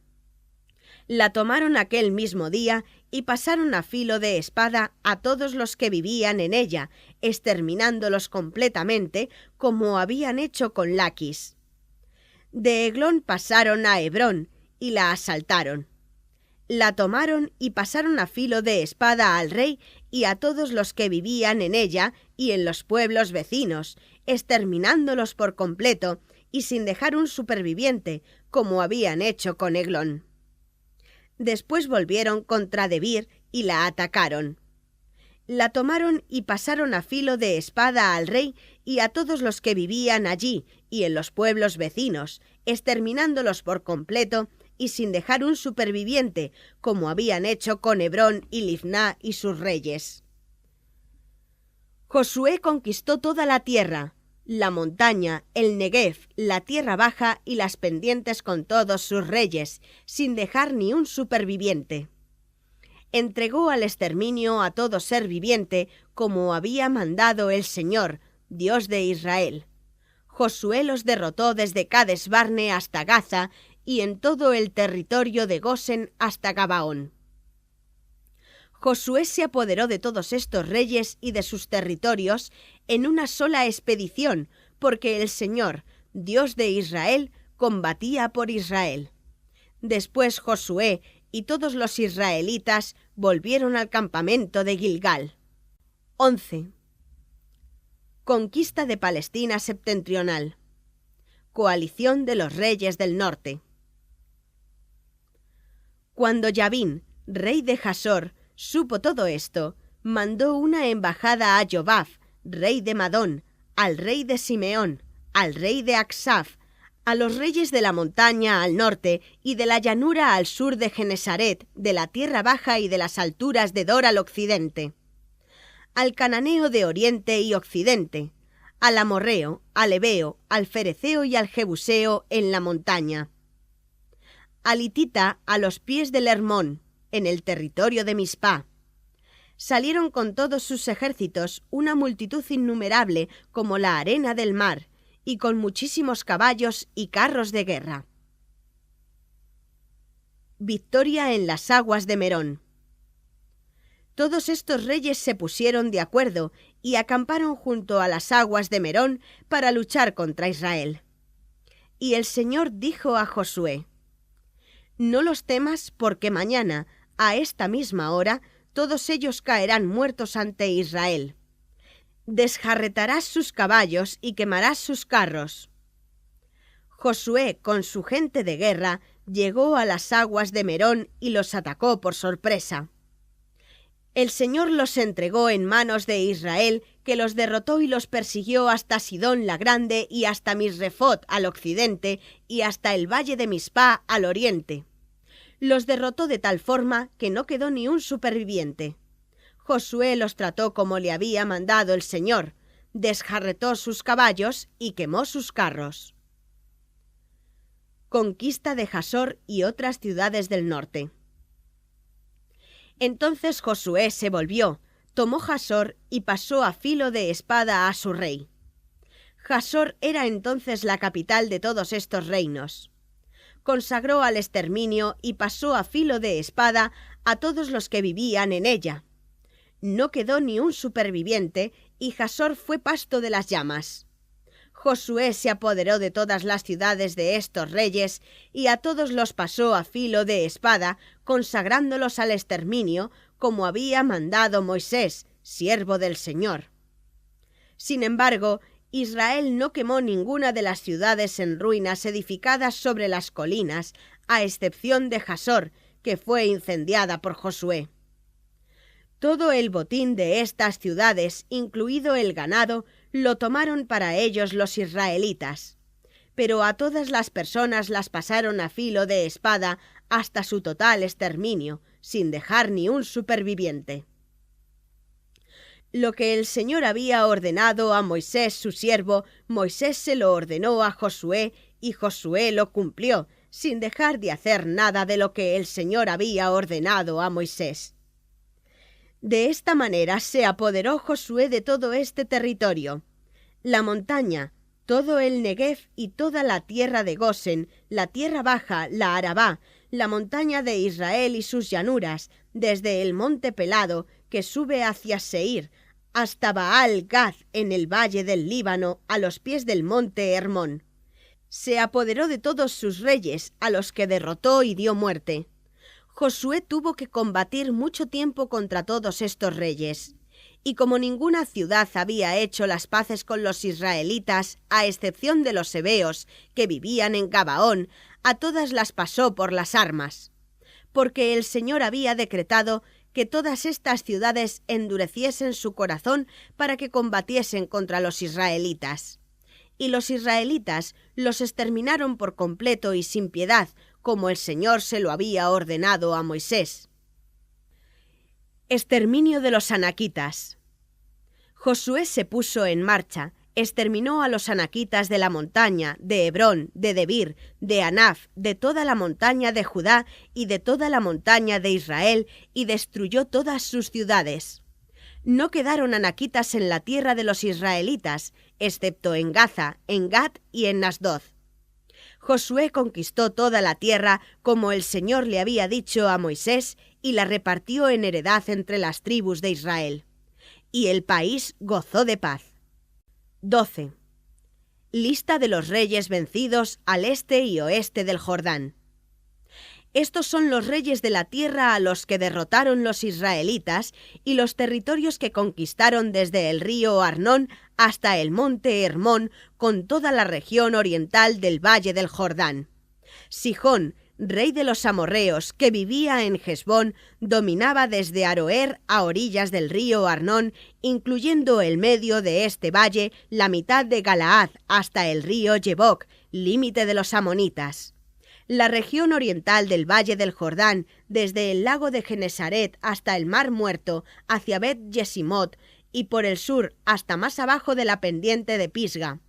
La tomaron aquel mismo día y pasaron a filo de espada a todos los que vivían en ella, exterminándolos completamente, como habían hecho con Laquis. De Eglón pasaron a Hebrón y la asaltaron. La tomaron y pasaron a filo de espada al rey y a todos los que vivían en ella y en los pueblos vecinos, exterminándolos por completo y sin dejar un superviviente, como habían hecho con Eglón. Después volvieron contra Debir y la atacaron. La tomaron y pasaron a filo de espada al rey y a todos los que vivían allí y en los pueblos vecinos, exterminándolos por completo y sin dejar un superviviente, como habían hecho con Hebrón y Libná y sus reyes. Josué conquistó toda la tierra, la montaña, el Negev, la tierra baja y las pendientes con todos sus reyes, sin dejar ni un superviviente. Entregó al exterminio a todo ser viviente, como había mandado el Señor, Dios de Israel. Josué los derrotó desde Cades Barne hasta Gaza y en todo el territorio de Gosen hasta Gabaón. Josué se apoderó de todos estos reyes y de sus territorios en una sola expedición, porque el Señor, Dios de Israel, combatía por Israel. Después Josué y todos los israelitas volvieron al campamento de Gilgal. 11. Conquista de Palestina septentrional. Coalición de los reyes del norte. Cuando Yabín, rey de Jasor, supo todo esto, mandó una embajada a Jobab, rey de Madón, al rey de Simeón, al rey de Aksaf, a los reyes de la montaña al norte y de la llanura al sur de Genesaret, de la tierra baja y de las alturas de Dor al occidente, al cananeo de oriente y occidente, al amorreo, al hebeo, al fereceo y al jebuseo en la montaña, al hitita a los pies del Hermón, en el territorio de Mispá. Salieron con todos sus ejércitos, una multitud innumerable como la arena del mar, y con muchísimos caballos y carros de guerra. Victoria en las aguas de Merón. Todos estos reyes se pusieron de acuerdo y acamparon junto a las aguas de Merón para luchar contra Israel. Y el Señor dijo a Josué: «No los temas, porque mañana, A esta misma hora todos ellos caerán muertos ante Israel. Desjarretarás sus caballos y quemarás sus carros. Josué, con su gente de guerra, llegó a las aguas de Merón y los atacó por sorpresa. El Señor los entregó en manos de Israel, que los derrotó y los persiguió hasta Sidón la Grande y hasta Misrefot al occidente y hasta el valle de Mispa al oriente. Los derrotó de tal forma que no quedó ni un superviviente. Josué los trató como le había mandado el Señor, desjarretó sus caballos y quemó sus carros. Conquista de Jasor y otras ciudades del norte. Entonces Josué se volvió, tomó Jasor y pasó a filo de espada a su rey. Jasor era entonces la capital de todos estos reinos. Consagró al exterminio y pasó a filo de espada a todos los que vivían en ella. No quedó ni un superviviente y Jasor fue pasto de las llamas. Josué se apoderó de todas las ciudades de estos reyes y a todos los pasó a filo de espada, consagrándolos al exterminio, como había mandado Moisés, siervo del Señor. Sin embargo, Israel no quemó ninguna de las ciudades en ruinas edificadas sobre las colinas, a excepción de Jasor, que fue incendiada por Josué. Todo el botín de estas ciudades, incluido el ganado, lo tomaron para ellos los israelitas. Pero a todas las personas las pasaron a filo de espada hasta su total exterminio, sin dejar ni un superviviente. Lo que el Señor había ordenado a Moisés su siervo, Moisés se lo ordenó a Josué, y Josué lo cumplió, sin dejar de hacer nada de lo que el Señor había ordenado a Moisés. De esta manera se apoderó Josué de todo este territorio: la montaña, todo el Negev y toda la tierra de Gosen, la tierra baja, la Arabá, la montaña de Israel y sus llanuras, desde el monte Pelado, que sube hacia Seir, hasta Baal-Gad en el valle del Líbano, a los pies del monte Hermón. Se apoderó de todos sus reyes, a los que derrotó y dio muerte. Josué tuvo que combatir mucho tiempo contra todos estos reyes, y como ninguna ciudad había hecho las paces con los israelitas, a excepción de los heveos, que vivían en Gabaón, a todas las pasó por las armas, porque el Señor había decretado que todas estas ciudades endureciesen su corazón para que combatiesen contra los israelitas. Y los israelitas los exterminaron por completo y sin piedad, como el Señor se lo había ordenado a Moisés. Exterminio de los anaquitas. Josué se puso en marcha, exterminó a los anaquitas de la montaña, de Hebrón, de Debir, de Anaf, de toda la montaña de Judá y de toda la montaña de Israel, y destruyó todas sus ciudades. No quedaron anaquitas en la tierra de los israelitas, excepto en Gaza, en Gat y en Asdod. Josué conquistó toda la tierra como el Señor le había dicho a Moisés y la repartió en heredad entre las tribus de Israel. Y el país gozó de paz. 12. Lista de los reyes vencidos al este y oeste del Jordán. Estos son los reyes de la tierra a los que derrotaron los israelitas y los territorios que conquistaron desde el río Arnón hasta el monte Hermón, con toda la región oriental del valle del Jordán. Sihón, rey de los amorreos, que vivía en Hesbón, dominaba desde Aroer a orillas del río Arnón, incluyendo el medio de este valle, la mitad de Galaad hasta el río Yeboc, límite de los amonitas. La región oriental del valle del Jordán, desde el lago de Genesaret hasta el mar Muerto, hacia Bet-Yesimot, y por el sur hasta más abajo de la pendiente de Pisga.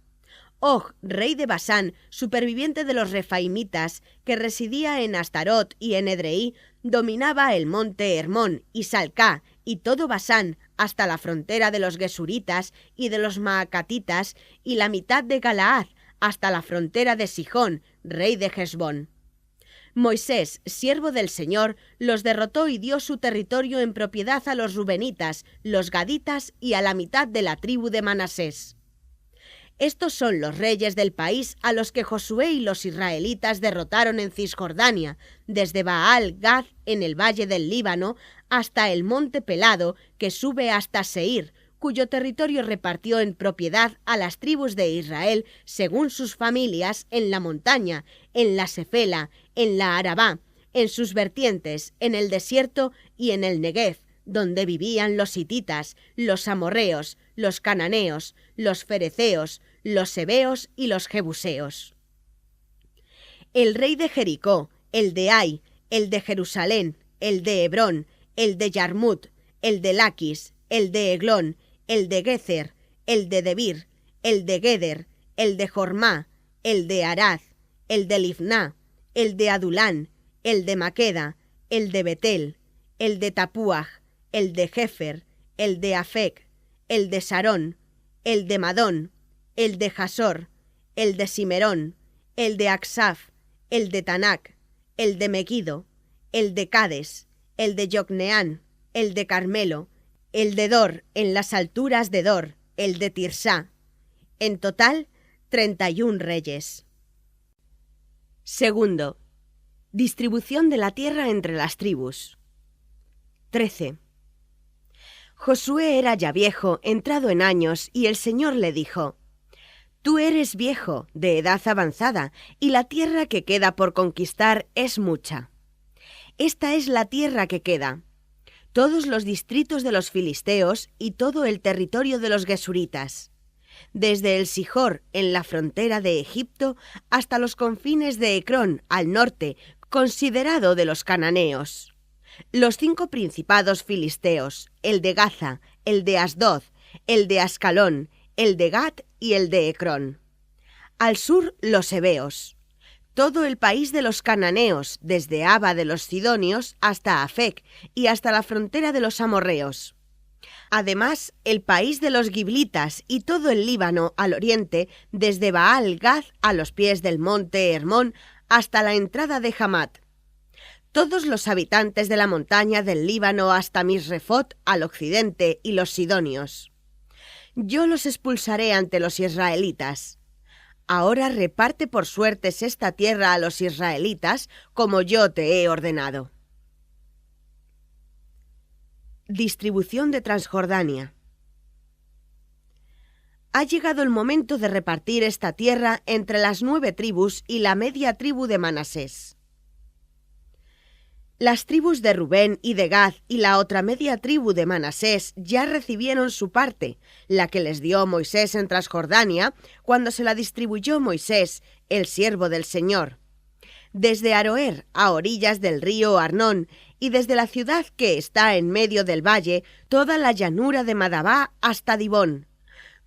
Og, rey de Basán, superviviente de los refaimitas, que residía en Astarot y en Edrei, dominaba el monte Hermón y Salcá y todo Basán hasta la frontera de los Gesuritas y de los Maacatitas y la mitad de Galaad hasta la frontera de Sihón, rey de Hesbón. Moisés, siervo del Señor, los derrotó y dio su territorio en propiedad a los rubenitas, los gaditas y a la mitad de la tribu de Manasés. Estos son los reyes del país a los que Josué y los israelitas derrotaron en Cisjordania, desde Baal-Gad en el valle del Líbano hasta el monte Pelado que sube hasta Seir, cuyo territorio repartió en propiedad a las tribus de Israel según sus familias en la montaña, en la Sefela, en la Arabá, en sus vertientes, en el desierto y en el Negev, donde vivían los hititas, los amorreos, los cananeos, los fereceos, los heveos y los jebuseos. El rey de Jericó, el de Ai, el de Jerusalén, el de Hebrón, el de Yarmut, el de Laquis, el de Eglón, el de Gezer, el de Debir, el de Geder, el de Jormá, el de Arad, el de Livná, el de Adulán, el de Maqueda, el de Betel, el de Tapuaj, el de Jefer, el de Afec, el de Sarón, el de Madón, el de Jasor, el de Simerón, el de Aksaf, el de Tanac, el de Megido, el de Cades, el de Yocneán, el de Carmelo, el de Dor en las alturas de Dor, el de Tirsá. En total, 31 reyes. Segundo, distribución de la tierra entre las tribus. 13. Josué era ya viejo, entrado en años, y el Señor le dijo: Tú eres viejo, de edad avanzada, y la tierra que queda por conquistar es mucha. Esta es la tierra que queda: todos los distritos de los filisteos y todo el territorio de los gesuritas, desde el Sijor en la frontera de Egipto hasta los confines de Ecrón al norte, considerado de los cananeos. Los 5 principados filisteos, el de Gaza, el de Asdod, el de Ascalón, el de Gat y el de Ecrón. Al sur los heveos. Todo el país de los cananeos, desde Aba de los sidonios hasta Afec y hasta la frontera de los amorreos. Además, el país de los giblitas y todo el Líbano al oriente, desde Baal-Gad a los pies del monte Hermón hasta la entrada de Hamat. Todos los habitantes de la montaña del Líbano hasta Misrefot al occidente y los sidonios. Yo los expulsaré ante los israelitas. Ahora reparte por suertes esta tierra a los israelitas, como yo te he ordenado. Distribución de Transjordania. Ha llegado el momento de repartir esta tierra entre las 9 tribus y la media tribu de Manasés. Las tribus de Rubén y de Gad y la otra media tribu de Manasés ya recibieron su parte, la que les dio Moisés en Transjordania, cuando se la distribuyó Moisés, el siervo del Señor. Desde Aroer a orillas del río Arnón y desde la ciudad que está en medio del valle, toda la llanura de Madabá hasta Dibón.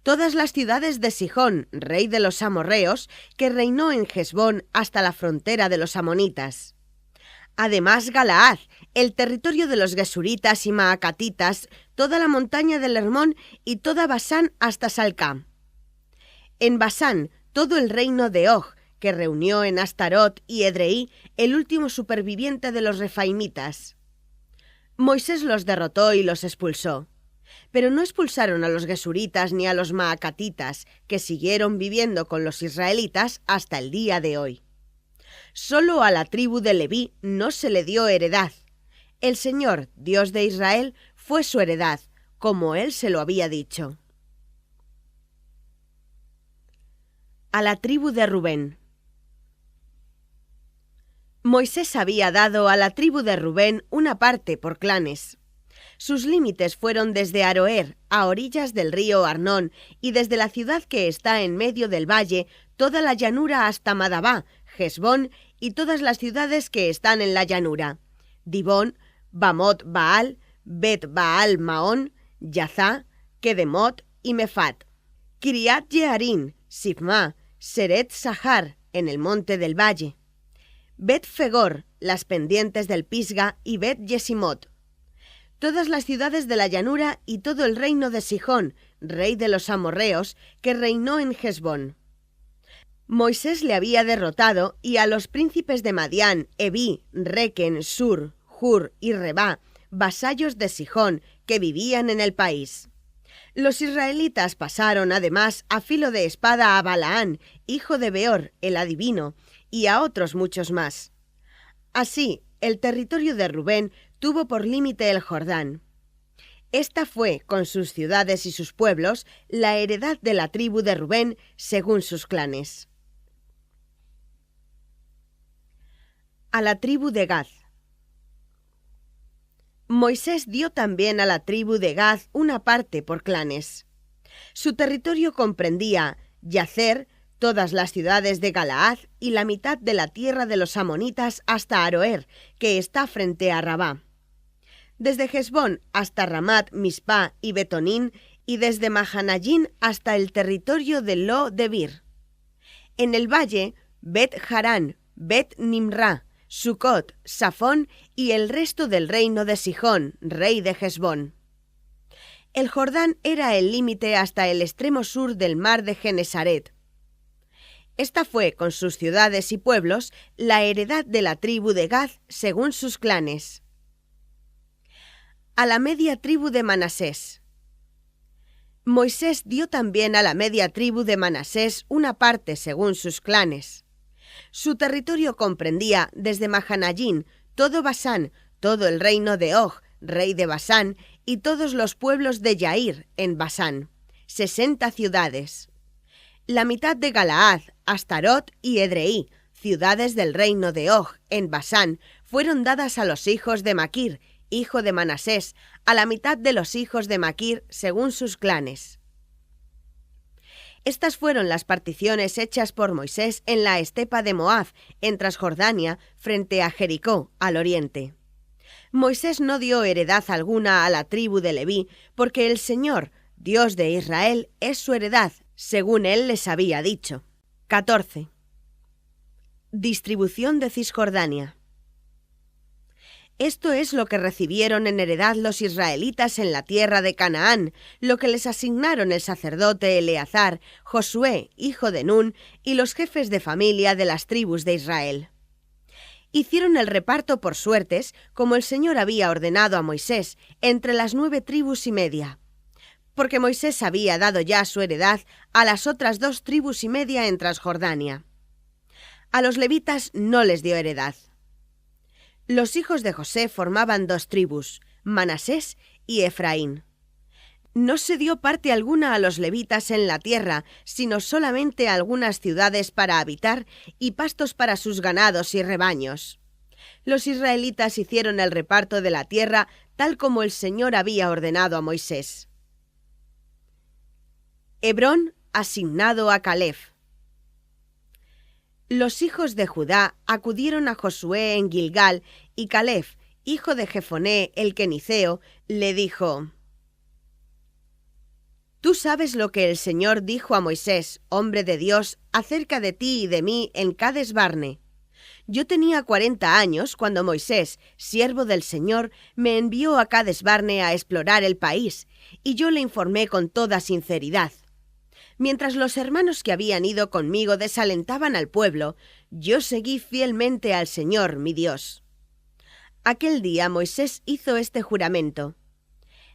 Todas las ciudades de Sihón, rey de los amorreos, que reinó en Hesbón hasta la frontera de los amonitas. Además Galaad, el territorio de los gesuritas y maacatitas, toda la montaña del Hermón y toda Basán hasta Salcá. En Basán, todo el reino de Og, que reunió en Astarot y Edreí el último superviviente de los refaimitas. Moisés los derrotó y los expulsó. Pero no expulsaron a los gesuritas ni a los maacatitas, que siguieron viviendo con los israelitas hasta el día de hoy. Solo a la tribu de Leví no se le dio heredad. El Señor, Dios de Israel, fue su heredad, como él se lo había dicho. A la tribu de Rubén. Moisés había dado a la tribu de Rubén una parte por clanes. Sus límites fueron desde Aroer, a orillas del río Arnón, y desde la ciudad que está en medio del valle, toda la llanura hasta Madabá, Hesbón y todas las ciudades que están en la llanura: Dibón, Bamot Baal, Bet Baal Maón, Yazá, Kedemot y Mefat. Kiriat Jearín, Sifmá, Seret Sahar, en el monte del valle. Bet Fegor, las pendientes del Pisga y Bet Yesimot. Todas las ciudades de la llanura y todo el reino de Sihón, rey de los amorreos, que reinó en Hesbón. Moisés le había derrotado, y a los príncipes de Madián, Eví, Requen, Sur, Hur y Rebá, vasallos de Sihón, que vivían en el país. Los israelitas pasaron además a filo de espada a Balaán, hijo de Beor, el adivino, y a otros muchos más. Así, el territorio de Rubén tuvo por límite el Jordán. Esta fue, con sus ciudades y sus pueblos, la heredad de la tribu de Rubén según sus clanes. A la tribu de Gad. Moisés dio también a la tribu de Gad una parte por clanes. Su territorio comprendía Yazer, todas las ciudades de Galaad y la mitad de la tierra de los amonitas hasta Aroer, que está frente a Rabá. Desde Hesbón hasta Ramat, Mispa y Betonín, y desde Mahanayín hasta el territorio de Lo Debir. En el valle, Bet Harán, Bet Nimra, Sucot, Safón y el resto del reino de Sihón, rey de Hesbón. El Jordán era el límite hasta el extremo sur del mar de Genesaret. Esta fue, con sus ciudades y pueblos, la heredad de la tribu de Gad según sus clanes. A la media tribu de Manasés. Moisés dio también a la media tribu de Manasés una parte según sus clanes. Su territorio comprendía desde Mahanayín, todo Basán, todo el reino de Og, rey de Basán, y todos los pueblos de Yair, en Basán, 60 ciudades. La mitad de Galaad, Astarot y Edrei, ciudades del reino de Og, en Basán, fueron dadas a los hijos de Maquir, hijo de Manasés, a la mitad de los hijos de Maquir, según sus clanes. Estas fueron las particiones hechas por Moisés en la estepa de Moab, en Transjordania, frente a Jericó, al oriente. Moisés no dio heredad alguna a la tribu de Leví, porque el Señor, Dios de Israel, es su heredad, según él les había dicho. 14. Distribución de Cisjordania. Esto es lo que recibieron en heredad los israelitas en la tierra de Canaán, lo que les asignaron el sacerdote Eleazar, Josué, hijo de Nun, y los jefes de familia de las tribus de Israel. Hicieron el reparto por suertes, como el Señor había ordenado a Moisés, entre las 9 tribus y media. Porque Moisés había dado ya su heredad a las otras 2 tribus y media en Transjordania. A los levitas no les dio heredad. Los hijos de José formaban 2 tribus, Manasés y Efraín. No se dio parte alguna a los levitas en la tierra, sino solamente algunas ciudades para habitar y pastos para sus ganados y rebaños. Los israelitas hicieron el reparto de la tierra tal como el Señor había ordenado a Moisés. Hebrón asignado a Caleb. Los hijos de Judá acudieron a Josué en Gilgal, y Caleb, hijo de Jefoné el Keniceo, le dijo: «Tú sabes lo que el Señor dijo a Moisés, hombre de Dios, acerca de ti y de mí en Cades Barne. Yo tenía 40 años cuando Moisés, siervo del Señor, me envió a Cades Barne a explorar el país, y yo le informé con toda sinceridad. Mientras los hermanos que habían ido conmigo desalentaban al pueblo, yo seguí fielmente al Señor, mi Dios. Aquel día Moisés hizo este juramento: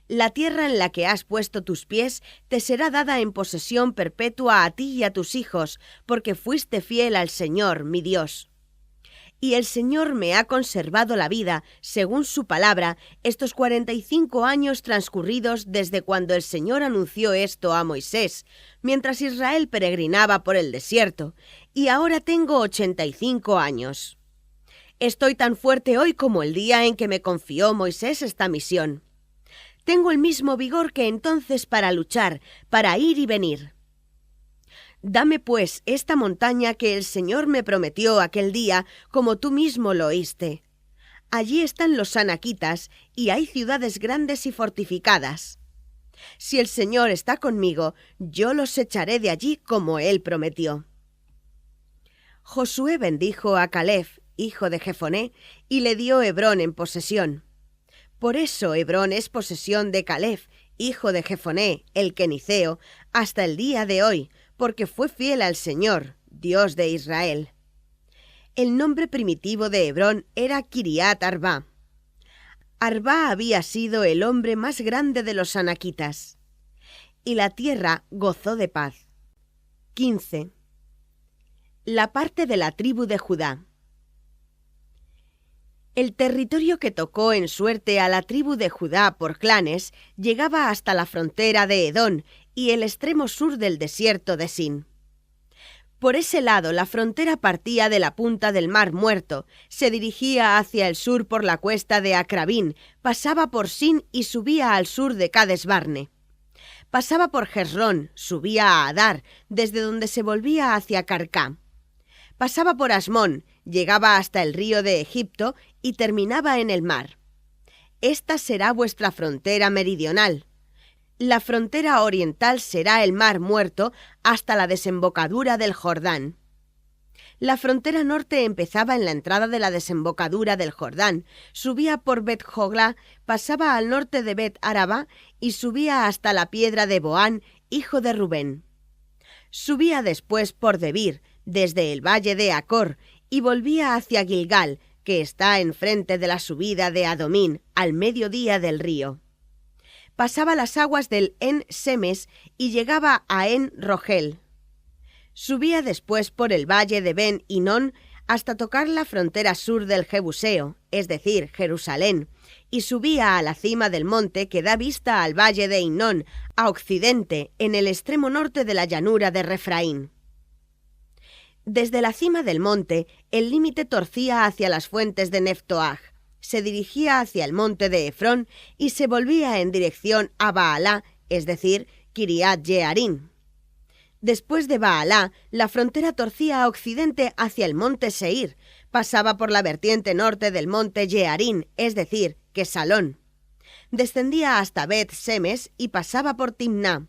La tierra en la que has puesto tus pies te será dada en posesión perpetua a ti y a tus hijos, porque fuiste fiel al Señor, mi Dios. Y el Señor me ha conservado la vida, según su palabra, estos 45 años transcurridos desde cuando el Señor anunció esto a Moisés, mientras Israel peregrinaba por el desierto, y ahora tengo 85 años. Estoy tan fuerte hoy como el día en que me confió Moisés esta misión. Tengo el mismo vigor que entonces para luchar, para ir y venir. Dame, pues, esta montaña que el Señor me prometió aquel día, como tú mismo lo oíste. Allí están los anaquitas, y hay ciudades grandes y fortificadas. Si el Señor está conmigo, yo los echaré de allí como Él prometió». Josué bendijo a Caleb, hijo de Jefoné, y le dio Hebrón en posesión. Por eso Hebrón es posesión de Caleb, hijo de Jefoné, el Keniceo, hasta el día de hoy, porque fue fiel al Señor, Dios de Israel. El nombre primitivo de Hebrón era Kiriat Arba. Arba había sido el hombre más grande de los anaquitas. y la tierra gozó de paz. 15. La parte de la tribu de Judá. El territorio que tocó en suerte a la tribu de Judá por clanes llegaba hasta la frontera de Edom y el extremo sur del desierto de Sin. Por ese lado la frontera partía de la punta del Mar Muerto, se dirigía hacia el sur por la cuesta de Acrabín, pasaba por Sin y subía al sur de Cades Barne. Pasaba por Hezrón, subía a Adar, desde donde se volvía hacia Carcá. Pasaba por Asmón, llegaba hasta el río de Egipto y terminaba en el mar. Esta será vuestra frontera meridional. La frontera oriental será el Mar Muerto hasta la desembocadura del Jordán. La frontera norte empezaba en la entrada de la desembocadura del Jordán, subía por Bet-Joglá, pasaba al norte de Bet-Araba y subía hasta la piedra de Boán, hijo de Rubén. Subía después por Debir, desde el valle de Acor, y volvía hacia Gilgal, que está enfrente de la subida de Adomín, al mediodía del río. Pasaba las aguas del En-Semes y llegaba a En-Rogel. Subía después por el valle de Ben-Hinón hasta tocar la frontera sur del Jebuseo, es decir, Jerusalén, y subía a la cima del monte que da vista al valle de Hinón, a occidente, en el extremo norte de la llanura de Refraín. Desde la cima del monte, el límite torcía hacia las fuentes de Neftoaj, se dirigía hacia el monte de Efrón y se volvía en dirección a Baalá, es decir, Kiriat Jearim. Después de Baalá, la frontera torcía a occidente hacia el monte Seir, pasaba por la vertiente norte del monte Jearim, es decir, Quesalón. Descendía hasta Bet-Semes y pasaba por Timná.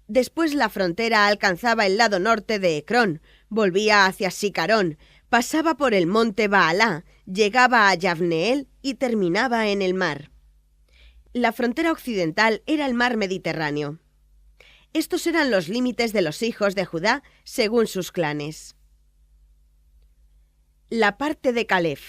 Después la frontera alcanzaba el lado norte de Ecrón, volvía hacia Sicarón, pasaba por el monte Baalá, llegaba a Yavneel y terminaba en el mar. La frontera occidental era el mar Mediterráneo. Estos eran los límites de los hijos de Judá según sus clanes. La parte de Caleb.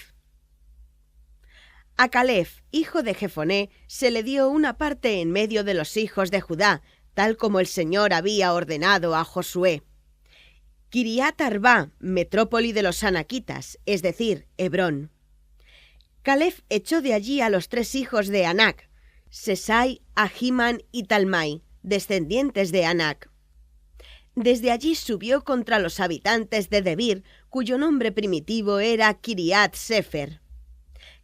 A Caleb, hijo de Jefoné, se le dio una parte en medio de los hijos de Judá, tal como el Señor había ordenado a Josué. Kiriat Arba, metrópoli de los anaquitas, es decir, Hebrón. Caleb echó de allí a los 3 hijos de Anac, Sesai, Ahiman y Talmai, descendientes de Anac. Desde allí subió contra los habitantes de Debir, cuyo nombre primitivo era Kiriat Sefer.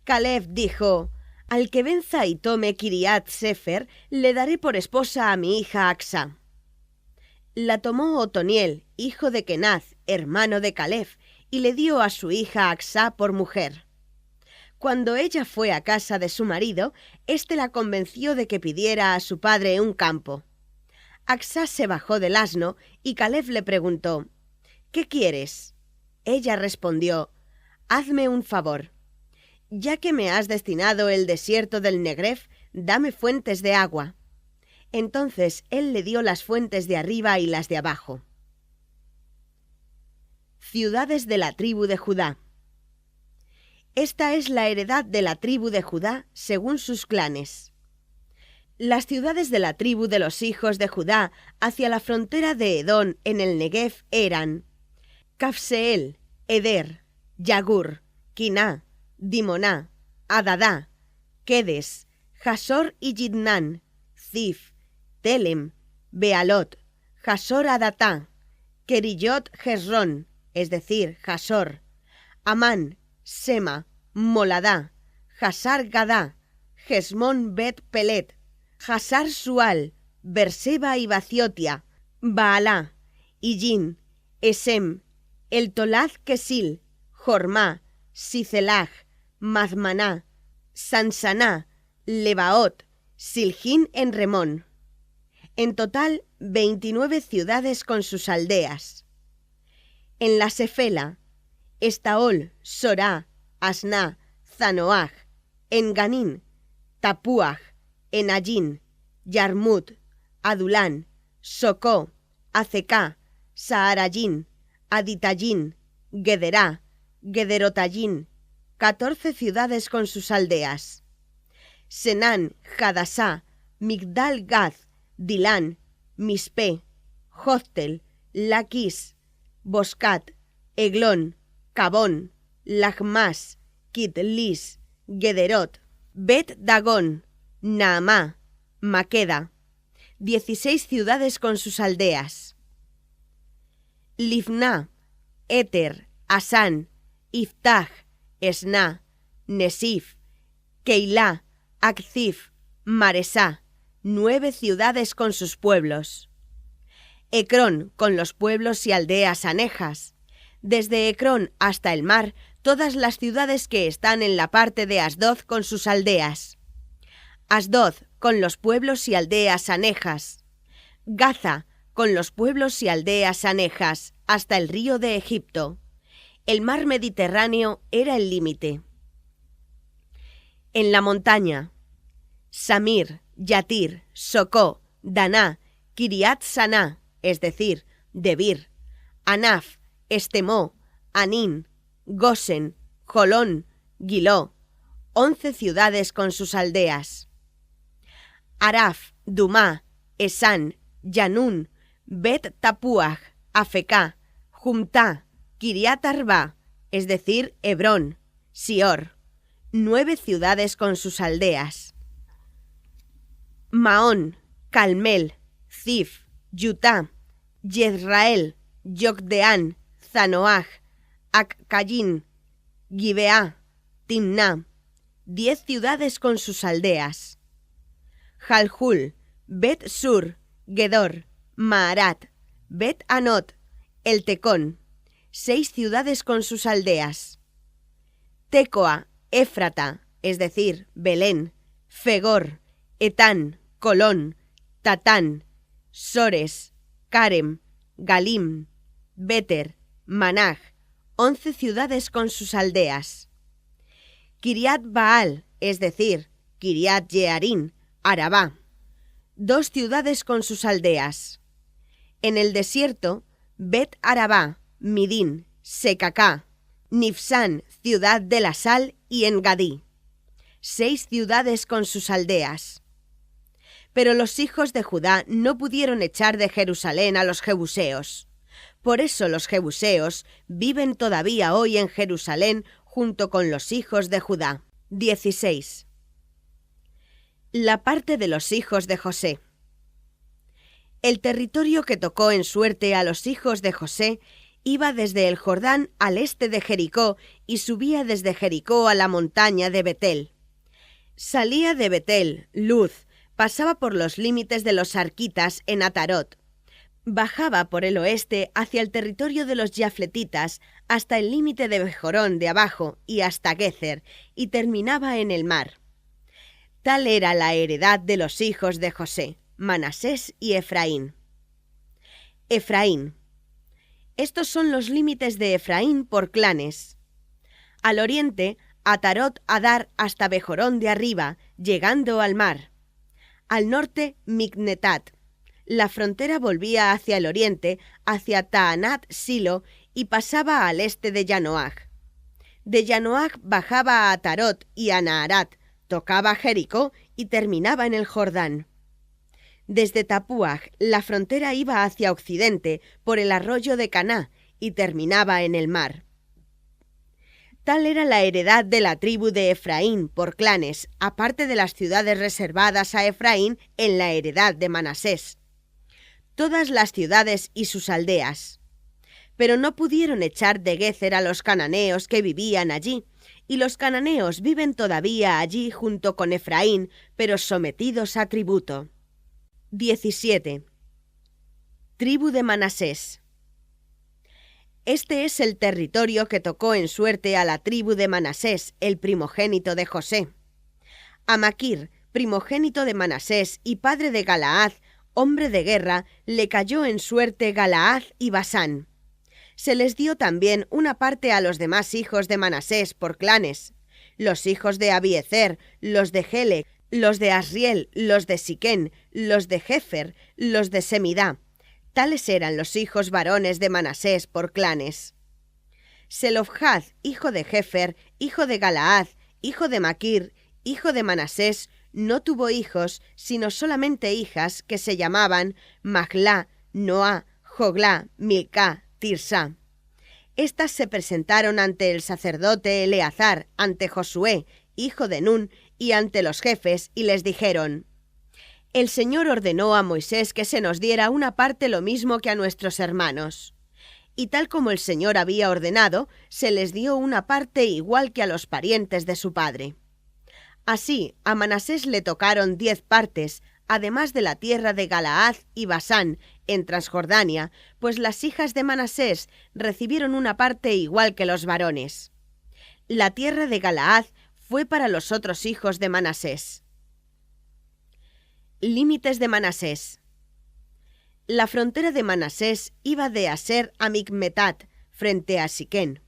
Caleb dijo: «Al que venza y tome Kiriat Sefer, le daré por esposa a mi hija Axa». La tomó Otoniel, hijo de Kenaz, hermano de Caleb, y le dio a su hija Axa por mujer. Cuando ella fue a casa de su marido, éste la convenció de que pidiera a su padre un campo. Axa se bajó del asno y Caleb le preguntó: «¿Qué quieres?». Ella respondió: «Hazme un favor. Ya que me has destinado el desierto del Negref, dame fuentes de agua». Entonces él le dio las fuentes de arriba y las de abajo. Ciudades de la tribu de Judá. Esta es la heredad de la tribu de Judá según sus clanes. Las ciudades de la tribu de los hijos de Judá hacia la frontera de Edom en el Negev eran Cafseel, Eder, Yagur, Quiná, Dimoná, Adadá, Kedes, Jasor y Yidnán, Zif, Telem, Bealot, Jasor Adatá, Keriyot Hezrón, es decir, Jasor, Amán, Sema, Moladá, Hasar Gadá, Jesmón Bet Pelet, Hasar Sual, Berseba y Baciotia, Baalá, Ijin, Esem, El Tolad Kesil, Jormá, Sicelaj, Mazmaná, Sansaná, Lebaot, Siljín en Remón. En total, 29 ciudades con sus aldeas. En la Sefela, Estaol, Sorá, Asná, Zanoaj, en Ganín, Tapuaj, en Allín, Yarmut, Adulán, Socó, Azecá, Saarayín, Aditayín, Gederá, Gederotayín, 14 ciudades con sus aldeas. Senán, Hadasá, Migdal Gad, Dilán, Mispe, Joctel, Laquis, Boscat, Eglón, Cabón, Lachmas, Kitlis, Gederot, Bet Dagón, Naamá, Maqueda, 16 ciudades con sus aldeas. Livná, Éter, Asán, Iftach, Esná, Nesif, Keilá, Akzif, Maresá, 9 ciudades con sus pueblos. Ecrón, con los pueblos y aldeas anejas. Desde Ecrón hasta el mar, todas las ciudades que están en la parte de Asdod con sus aldeas. Asdod, con los pueblos y aldeas anejas. Gaza, con los pueblos y aldeas anejas, hasta el río de Egipto. El mar Mediterráneo era el límite. En la montaña, Samir, Yatir, Socó, Daná, Kiriat Saná, es decir, Debir, Anaf, Estemó, Anín, Gosen, Jolón, Giló, 11 ciudades con sus aldeas. Araf, Dumá, Esán, Yanún, Bet Tapuaj, Afecá, Jumtá, Kiriat Arba, es decir, Hebrón, Sior, 9 ciudades con sus aldeas. Maón, Calmel, Zif, Yutá, Yezrael, Yocdeán, Zanoaj, Accayín, Gibeá, Timná, 10 ciudades con sus aldeas. Jalhul, Bet Sur, Gedor, Maarat, Bet Anot, El Tecón, 6 ciudades con sus aldeas. Tecoa, Éfrata, es decir, Belén, Fegor, Etán, Colón, Tatán, Sores, Carem, Galim, Beter, Manaj, 11 ciudades con sus aldeas. Kiriat Baal, es decir, Kiriat Jearín, Arabá, 2 ciudades con sus aldeas. En el desierto, Bet Arabá, Midín, Secacá, Nifsán, ciudad de la sal, y Engadí, 6 ciudades con sus aldeas. Pero los hijos de Judá no pudieron echar de Jerusalén a los jebuseos. Por eso los jebuseos viven todavía hoy en Jerusalén junto con los hijos de Judá. 16. La parte de los hijos de José. El territorio que tocó en suerte a los hijos de José iba desde el Jordán al este de Jericó y subía desde Jericó a la montaña de Betel. Salía de Betel, Luz, pasaba por los límites de los arquitas en Atarot. Bajaba por el oeste hacia el territorio de los yafletitas hasta el límite de Bejorón de abajo y hasta Gezer, y terminaba en el mar. Tal era la heredad de los hijos de José, Manasés y Efraín. Efraín. Estos son los límites de Efraín por clanes. Al oriente, Atarot Adar hasta Bejorón de arriba, llegando al mar. Al norte, Mignetat. La frontera volvía hacia el oriente, hacia Taanat Silo, y pasaba al este de Yanoaj. De Yanoaj bajaba a Atarot y a Naharat, tocaba Jericó y terminaba en el Jordán. Desde Tapuaj, la frontera iba hacia occidente, por el arroyo de Caná, y terminaba en el mar. Tal era la heredad de la tribu de Efraín por clanes, aparte de las ciudades reservadas a Efraín en la heredad de Manasés. Todas las ciudades y sus aldeas. Pero no pudieron echar de Gezer a los cananeos que vivían allí, y los cananeos viven todavía allí junto con Efraín, pero sometidos a tributo. 17. Tribu de Manasés. Este es el territorio que tocó en suerte a la tribu de Manasés, el primogénito de José. A Maquir, primogénito de Manasés y padre de Galaad, hombre de guerra, le cayó en suerte Galaad y Basán. Se les dio también una parte a los demás hijos de Manasés por clanes, los hijos de Abiezer, los de Helec, los de Asriel, los de Siquén, los de Jefer, los de Semidá. Tales eran los hijos varones de Manasés por clanes. Selofhad, hijo de Jefer, hijo de Galaad, hijo de Maquir, hijo de Manasés, no tuvo hijos, sino solamente hijas que se llamaban Mahlá, Noá, Joglá, Milcá, Tirsá. Estas se presentaron ante el sacerdote Eleazar, ante Josué, hijo de Nun, y ante los jefes, y les dijeron: El Señor ordenó a Moisés que se nos diera una parte lo mismo que a nuestros hermanos. Y tal como el Señor había ordenado, se les dio una parte igual que a los parientes de su padre. Así, a Manasés le tocaron 10 partes, además de la tierra de Galaad y Basán, en Transjordania, pues las hijas de Manasés recibieron una parte igual que los varones. La tierra de Galaad fue para los otros hijos de Manasés. Límites de Manasés. La frontera de Manasés iba de Aser a Micmetat, frente a Siquén.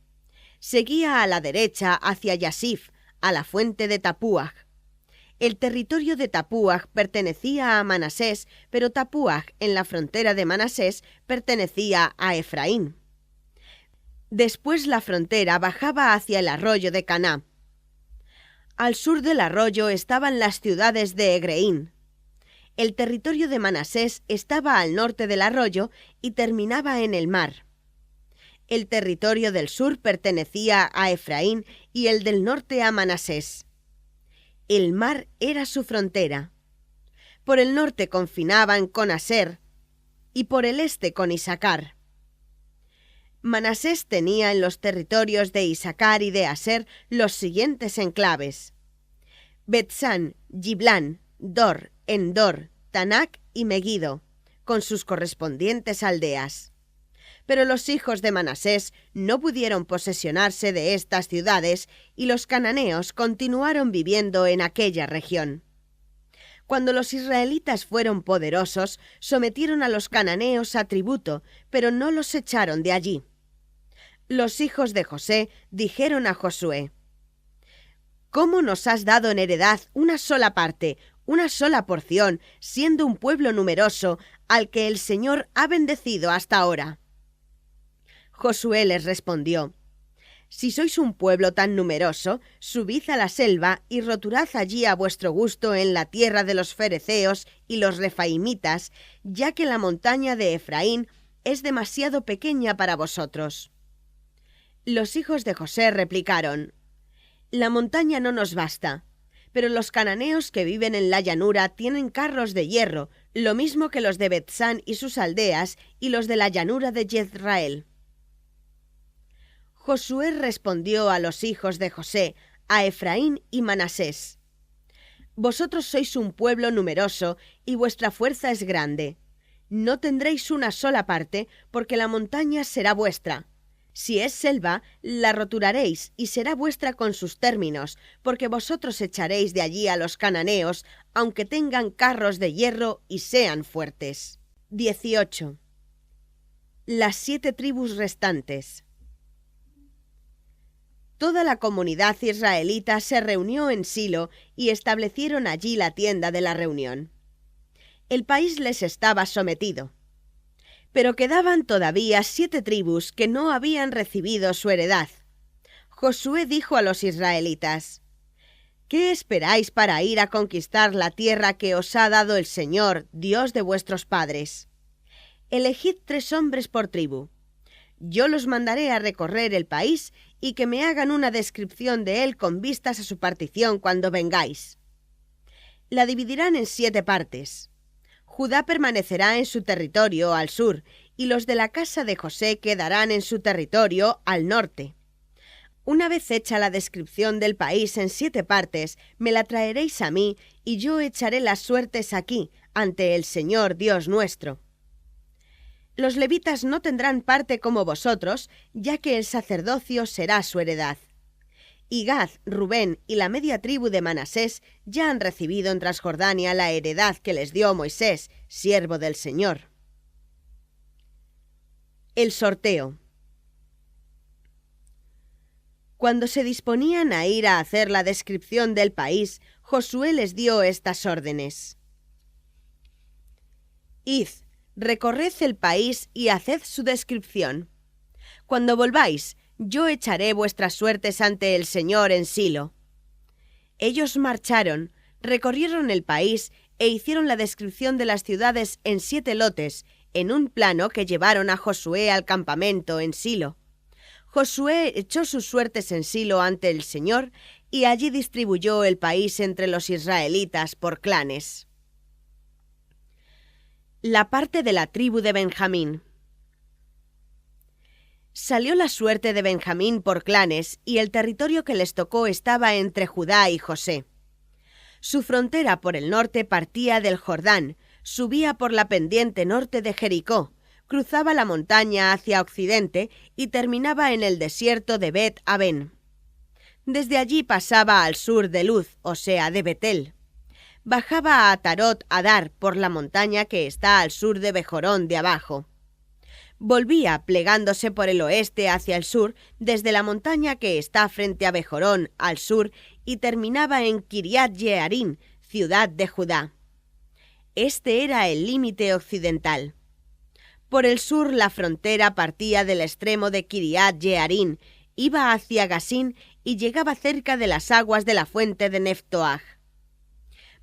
Seguía a la derecha hacia Yasif, a la fuente de Tapúaj. El territorio de Tapúaj pertenecía a Manasés, pero Tapúaj, en la frontera de Manasés, pertenecía a Efraín. Después la frontera bajaba hacia el arroyo de Caná. Al sur del arroyo estaban las ciudades de Egreín. El territorio de Manasés estaba al norte del arroyo y terminaba en el mar. El territorio del sur pertenecía a Efraín y el del norte a Manasés. El mar era su frontera. Por el norte confinaban con Aser y por el este con Isacar. Manasés tenía en los territorios de Isacar y de Aser los siguientes enclaves: Betsán, Giblán, Dor, Endor, Tanak y Meguido, con sus correspondientes aldeas. Pero los hijos de Manasés no pudieron posesionarse de estas ciudades y los cananeos continuaron viviendo en aquella región. Cuando los israelitas fueron poderosos, sometieron a los cananeos a tributo, pero no los echaron de allí. Los hijos de José dijeron a Josué: ¿Cómo nos has dado en heredad una sola parte, una sola porción, siendo un pueblo numeroso, al que el Señor ha bendecido hasta ahora? Josué les respondió: Si sois un pueblo tan numeroso, subid a la selva y roturad allí a vuestro gusto en la tierra de los fereceos y los refaimitas, ya que la montaña de Efraín es demasiado pequeña para vosotros. Los hijos de José replicaron: La montaña no nos basta, pero los cananeos que viven en la llanura tienen carros de hierro, lo mismo que los de Betsán y sus aldeas y los de la llanura de Jezrael. Josué respondió a los hijos de José, a Efraín y Manasés: Vosotros sois un pueblo numeroso y vuestra fuerza es grande. No tendréis una sola parte, porque la montaña será vuestra. Si es selva, la roturaréis y será vuestra con sus términos, porque vosotros echaréis de allí a los cananeos, aunque tengan carros de hierro y sean fuertes. 18. Las 7 tribus restantes. Toda la comunidad israelita se reunió en Silo y establecieron allí la tienda de la reunión. El país les estaba sometido. Pero quedaban todavía 7 tribus que no habían recibido su heredad. Josué dijo a los israelitas: ¿Qué esperáis para ir a conquistar la tierra que os ha dado el Señor, Dios de vuestros padres? Elegid 3 hombres por tribu. Yo los mandaré a recorrer el país y que me hagan una descripción de él con vistas a su partición cuando vengáis. La dividirán en 7 partes. Judá permanecerá en su territorio al sur, y los de la casa de José quedarán en su territorio al norte. Una vez hecha la descripción del país en 7 partes, me la traeréis a mí, y yo echaré las suertes aquí, ante el Señor Dios nuestro. Los levitas no tendrán parte como vosotros, ya que el sacerdocio será su heredad. Y Gad, Rubén y la media tribu de Manasés ya han recibido en Transjordania la heredad que les dio Moisés, siervo del Señor. El sorteo. Cuando se disponían a ir a hacer la descripción del país, Josué les dio estas órdenes: Id, recorred el país y haced su descripción. Cuando volváis, yo echaré vuestras suertes ante el Señor en Silo. Ellos marcharon, Recorrieron el país e hicieron la descripción de las ciudades en 7 lotes, en un plano que llevaron a Josué al campamento en Silo. Josué echó sus suertes en Silo ante el Señor y allí distribuyó el país entre los israelitas por clanes. La parte de la tribu de Benjamín. Salió la suerte de Benjamín por clanes y el territorio que les tocó estaba entre Judá y José. Su frontera por el norte partía del Jordán, subía por la pendiente norte de Jericó, cruzaba la montaña hacia occidente y terminaba en el desierto de Bet-Aven. Desde allí pasaba al sur de Luz, o sea, de Betel. Bajaba a Atarot Adar por la montaña que está al sur de Bejorón de abajo. Volvía plegándose por el oeste hacia el sur desde la montaña que está frente a Bejorón al sur y terminaba en Kiriat Jearim, ciudad de Judá. Este era el límite occidental. Por el sur la frontera partía del extremo de Kiriat Jearim, iba hacia Gasín y llegaba cerca de las aguas de la fuente de Neftoaj.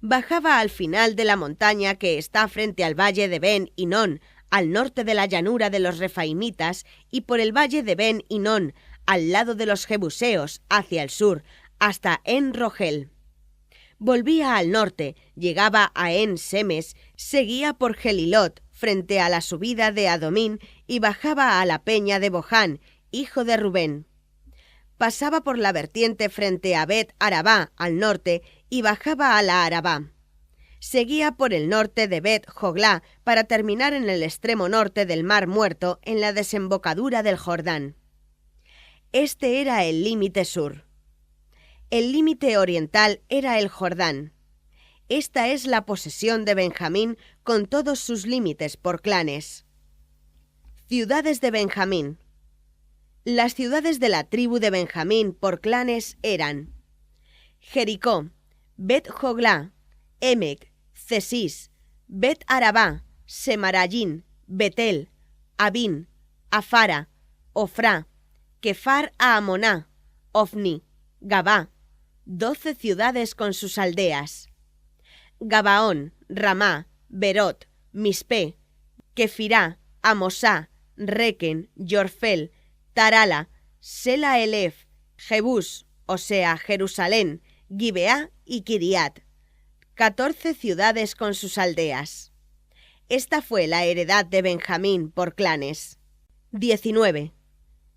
Bajaba al final de la montaña que está frente al valle de Ben Hinón, al norte de la llanura de los Refaimitas, y por el valle de Ben Hinón, al lado de los Jebuseos, hacia el sur, hasta En Rogel. Volvía al norte, llegaba a En Semes, seguía por Gelilot, frente a la subida de Adomín, y bajaba a la peña de Boján, hijo de Rubén. Pasaba por la vertiente frente a Bet Arabá, al norte, y bajaba a la Arabá. Seguía por el norte de Bet Joglá para terminar en el extremo norte del Mar Muerto, en la desembocadura del Jordán. Este era el límite sur. El límite oriental era el Jordán. Esta es la posesión de Benjamín con todos sus límites por clanes. Ciudades de Benjamín. Las ciudades de la tribu de Benjamín por clanes eran Jericó, Bet Joglá, Emec, Cesís, Bet Arabá, Semarayín, Betel, Abín, Afara, Ofrá, Kefar Amoná, Ofni, Gabá, 12 ciudades con sus aldeas. Gabaón, Ramá, Berot, Mispé, Kefirá, Amosá, Requen, Yorfel, Tarala, Sela Elef, Jebús, o sea, Jerusalén, Gibeá y Kiriat. 14 ciudades con sus aldeas. Esta fue la heredad de Benjamín por clanes. 19.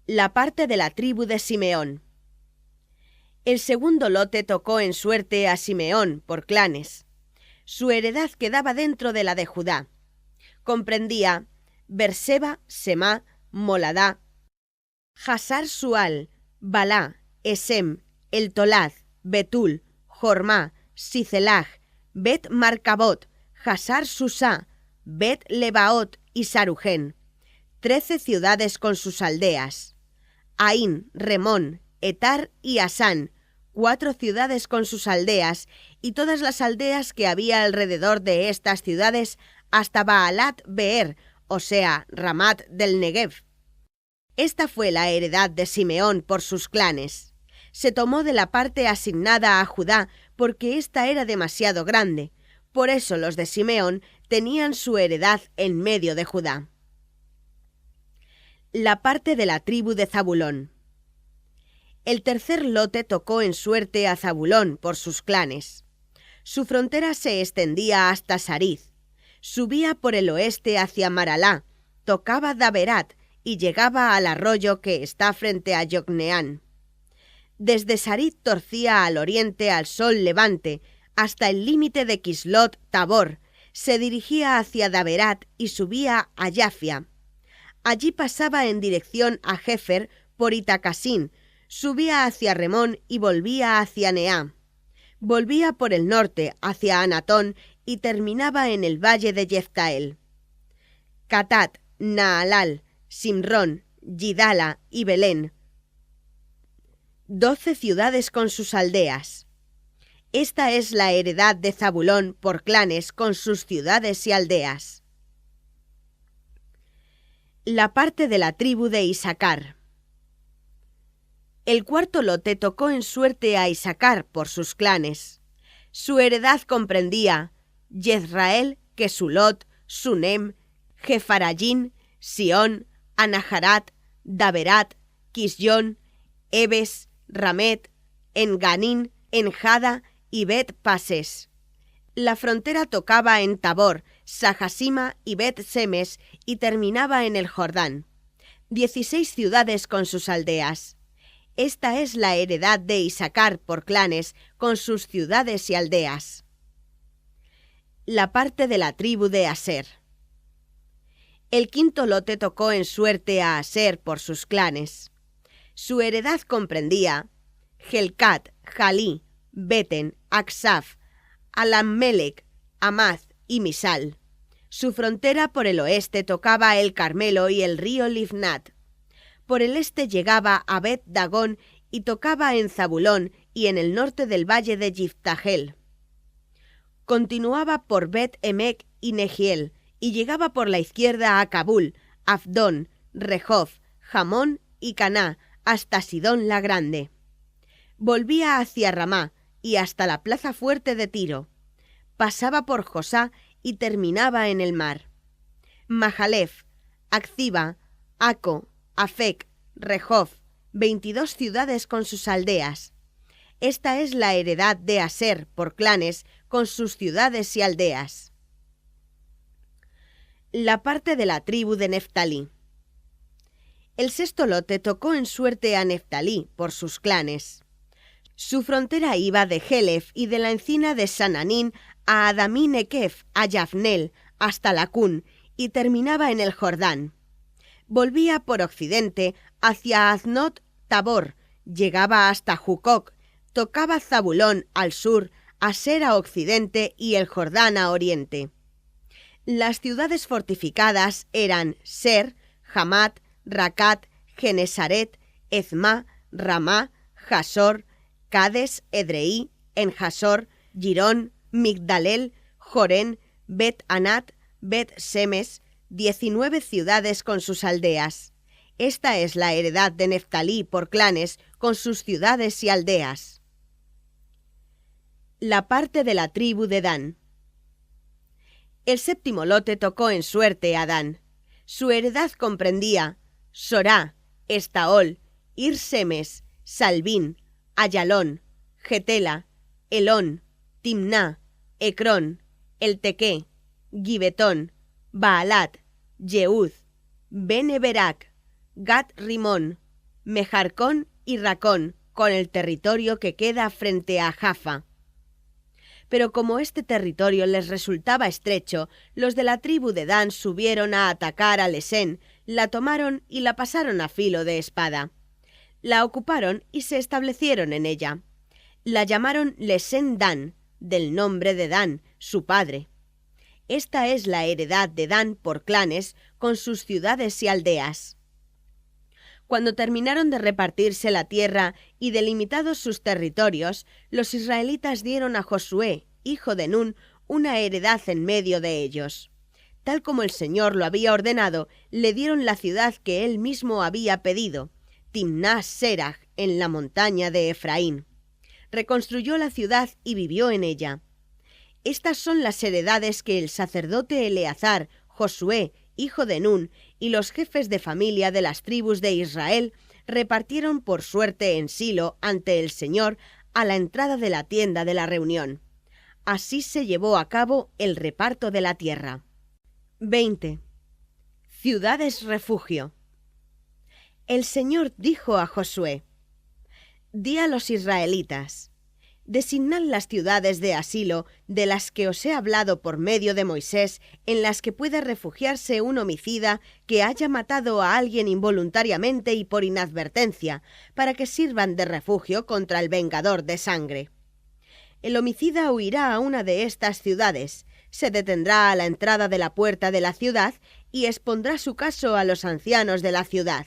La parte de la tribu de Simeón. El segundo lote tocó en suerte a Simeón por clanes. Su heredad quedaba dentro de la de Judá. Comprendía Berseba, Semá, Moladá, Hasar Sual, Balá, Esem, El Tolad, Betul, Jormá, Sicelaj, Bet Marcabot, Hasar Susá, Bet Lebaot y Sarujén. 13 ciudades con sus aldeas. Aín, Remón, Etar y Asán, 4 ciudades con sus aldeas, y todas las aldeas que había alrededor de estas ciudades hasta Baalat Beer, o sea, Ramat del Negev. Esta fue la heredad de Simeón por sus clanes. Se tomó de la parte asignada a Judá porque ésta era demasiado grande. Por eso los de Simeón tenían su heredad en medio de Judá. La parte de la tribu de Zabulón. El tercer lote tocó en suerte a Zabulón por sus clanes. Su frontera se extendía hasta Sariz. Subía por el oeste hacia Maralá, tocaba Daberat y llegaba al arroyo que está frente a Yocneán. Desde Sarit torcía al oriente al sol levante, hasta el límite de Kislot Tabor, se dirigía hacia Daberat y subía a Yafia. Allí pasaba en dirección a Jefer por Itacasín, subía hacia Remón y volvía hacia Neá. Volvía por el norte hacia Anatón y terminaba en el valle de Yeftael. Catat, Naalal, Simrón, Yidala y Belén. 12 ciudades con sus aldeas. Esta es la heredad de Zabulón por clanes con sus ciudades y aldeas. La parte de la tribu de Isacar. El cuarto lote tocó en suerte a Isacar por sus clanes. Su heredad comprendía Jezrael, Kesulot, Sunem, Jefarayín, Sión, Anaharat, Daberat, Quisyon, Ebes, Ramet, Enganín, Enjada y Bet Pases. La frontera tocaba en Tabor, Sajasima y Bet Semes y terminaba en el Jordán. 16 ciudades con sus aldeas. Esta es la heredad de Isacar por clanes, con sus ciudades y aldeas. La parte de la tribu de Aser. El quinto lote tocó en suerte a Aser por sus clanes. Su heredad comprendía Helcat, Jalí, Beten, Aksaf, Alammelec, Amaz y Misal. Su frontera por el oeste tocaba el Carmelo y el río Livnat. Por el este llegaba a Bet Dagón y tocaba en Zabulón y en el norte del valle de Yiftahel. Continuaba por Bet Emec y Nehiel y llegaba por la izquierda a Kabul, Afdón, Rehob, Jamón y Caná hasta Sidón la Grande. Volvía hacia Ramá y hasta la plaza fuerte de Tiro. Pasaba por Josá y terminaba en el mar. Mahalef, Acziba, Aco, Afec, Rehob, 22 ciudades con sus aldeas. Esta es la heredad de Aser por clanes con sus ciudades y aldeas. La parte de la tribu de Neftalí. El sexto lote tocó en suerte a Neftalí por sus clanes. Su frontera iba de Helef y de la encina de Sananín a Adamí Nequef, a Yafnel, hasta Lacún, y terminaba en el Jordán. Volvía por occidente hacia Aznot Tabor, llegaba hasta Jucoc, tocaba Zabulón al sur, Aser a occidente y el Jordán a oriente. Las ciudades fortificadas eran Ser, Hamat, Racat, Genesaret, Ezma, Ramá, Jasor, Cades, Edreí, Enjasor, Girón, Migdalel, Jorén, Bet Anat, Bet Semes, 19 ciudades con sus aldeas. Esta es la heredad de Neftalí por clanes con sus ciudades y aldeas. La parte de la tribu de Dan. El séptimo lote tocó en suerte a Dan. Su heredad comprendía Sorá, Estaol, Ir-Semes, Salbín, Ayalón, Getela, Elón, Timná, Ecrón, Eltequé, Gibetón, Baalat, Yehud, Bene-Berak, Gat-Rimón, Mejarcón y Racón, con el territorio que queda frente a Jaffa. Pero como este territorio les resultaba estrecho, los de la tribu de Dan subieron a atacar a Lesén, la tomaron y la pasaron a filo de espada. La ocuparon y se establecieron en ella. La llamaron Lesén Dan, del nombre de Dan, su padre. Esta es la heredad de Dan por clanes, con sus ciudades y aldeas. Cuando terminaron de repartirse la tierra y delimitados sus territorios, los israelitas dieron a Josué, hijo de Nun, una heredad en medio de ellos. Tal como el Señor lo había ordenado, le dieron la ciudad que él mismo había pedido, Timná Serach, en la montaña de Efraín. Reconstruyó la ciudad y vivió en ella. Estas son las heredades que el sacerdote Eleazar, Josué, hijo de Nun, y los jefes de familia de las tribus de Israel repartieron por suerte en Silo ante el Señor a la entrada de la tienda de la reunión. Así se llevó a cabo el reparto de la tierra. 20. Ciudades refugio. El Señor dijo a Josué: Di a los israelitas: designad las ciudades de asilo de las que os he hablado por medio de Moisés, en las que pueda refugiarse un homicida que haya matado a alguien involuntariamente y por inadvertencia, para que sirvan de refugio contra el vengador de sangre. El homicida huirá a una de estas ciudades, se detendrá a la entrada de la puerta de la ciudad y expondrá su caso a los ancianos de la ciudad.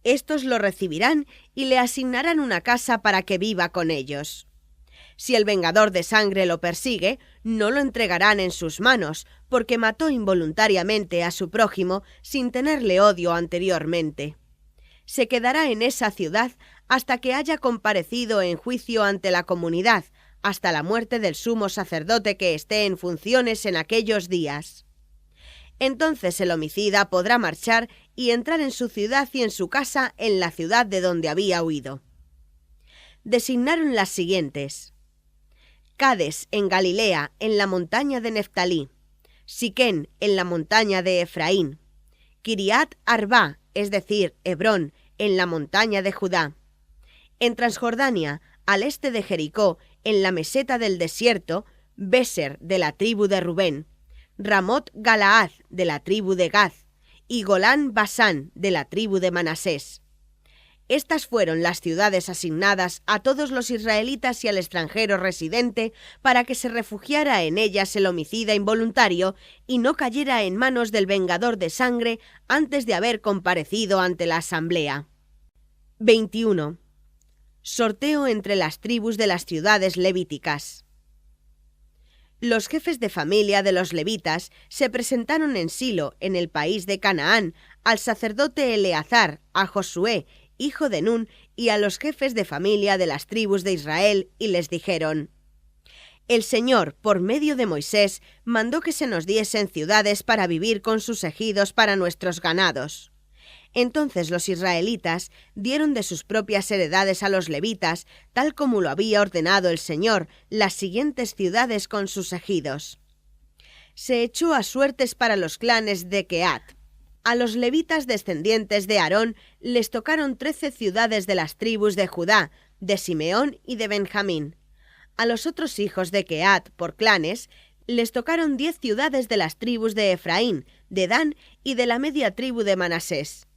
Estos lo recibirán y le asignarán una casa para que viva con ellos. Si el vengador de sangre lo persigue, no lo entregarán en sus manos, porque mató involuntariamente a su prójimo sin tenerle odio anteriormente. Se quedará en esa ciudad hasta que haya comparecido en juicio ante la comunidad, hasta la muerte del sumo sacerdote que esté en funciones en aquellos días. Entonces el homicida podrá marchar y entrar en su ciudad y en su casa en la ciudad de donde había huido. Designaron las siguientes: Cades en Galilea, en la montaña de Neftalí; Siquén en la montaña de Efraín; Kiriat Arba, es decir, Hebrón, en la montaña de Judá; en Transjordania, al este de Jericó, en la meseta del desierto, Béser de la tribu de Rubén; Ramot Galaad de la tribu de Gad; y Golán Basán de la tribu de Manasés. Estas fueron las ciudades asignadas a todos los israelitas y al extranjero residente para que se refugiara en ellas el homicida involuntario y no cayera en manos del vengador de sangre antes de haber comparecido ante la asamblea. 21. Sorteo entre las tribus de las ciudades levíticas. Los jefes de familia de los levitas se presentaron en Silo, en el país de Canaán, al sacerdote Eleazar, a Josué, hijo de Nun, y a los jefes de familia de las tribus de Israel, y les dijeron: El Señor, por medio de Moisés, mandó que se nos diesen ciudades para vivir con sus ejidos para nuestros ganados. Entonces los israelitas dieron de sus propias heredades a los levitas, tal como lo había ordenado el Señor, las siguientes ciudades con sus ejidos. Se echó a suertes para los clanes de Quehat. A los levitas descendientes de Aarón les tocaron 13 ciudades de las tribus de Judá, de Simeón y de Benjamín. A los otros hijos de Quehat, por clanes, les tocaron 10 ciudades de las tribus de Efraín, de Dan y de la media tribu de Manasés.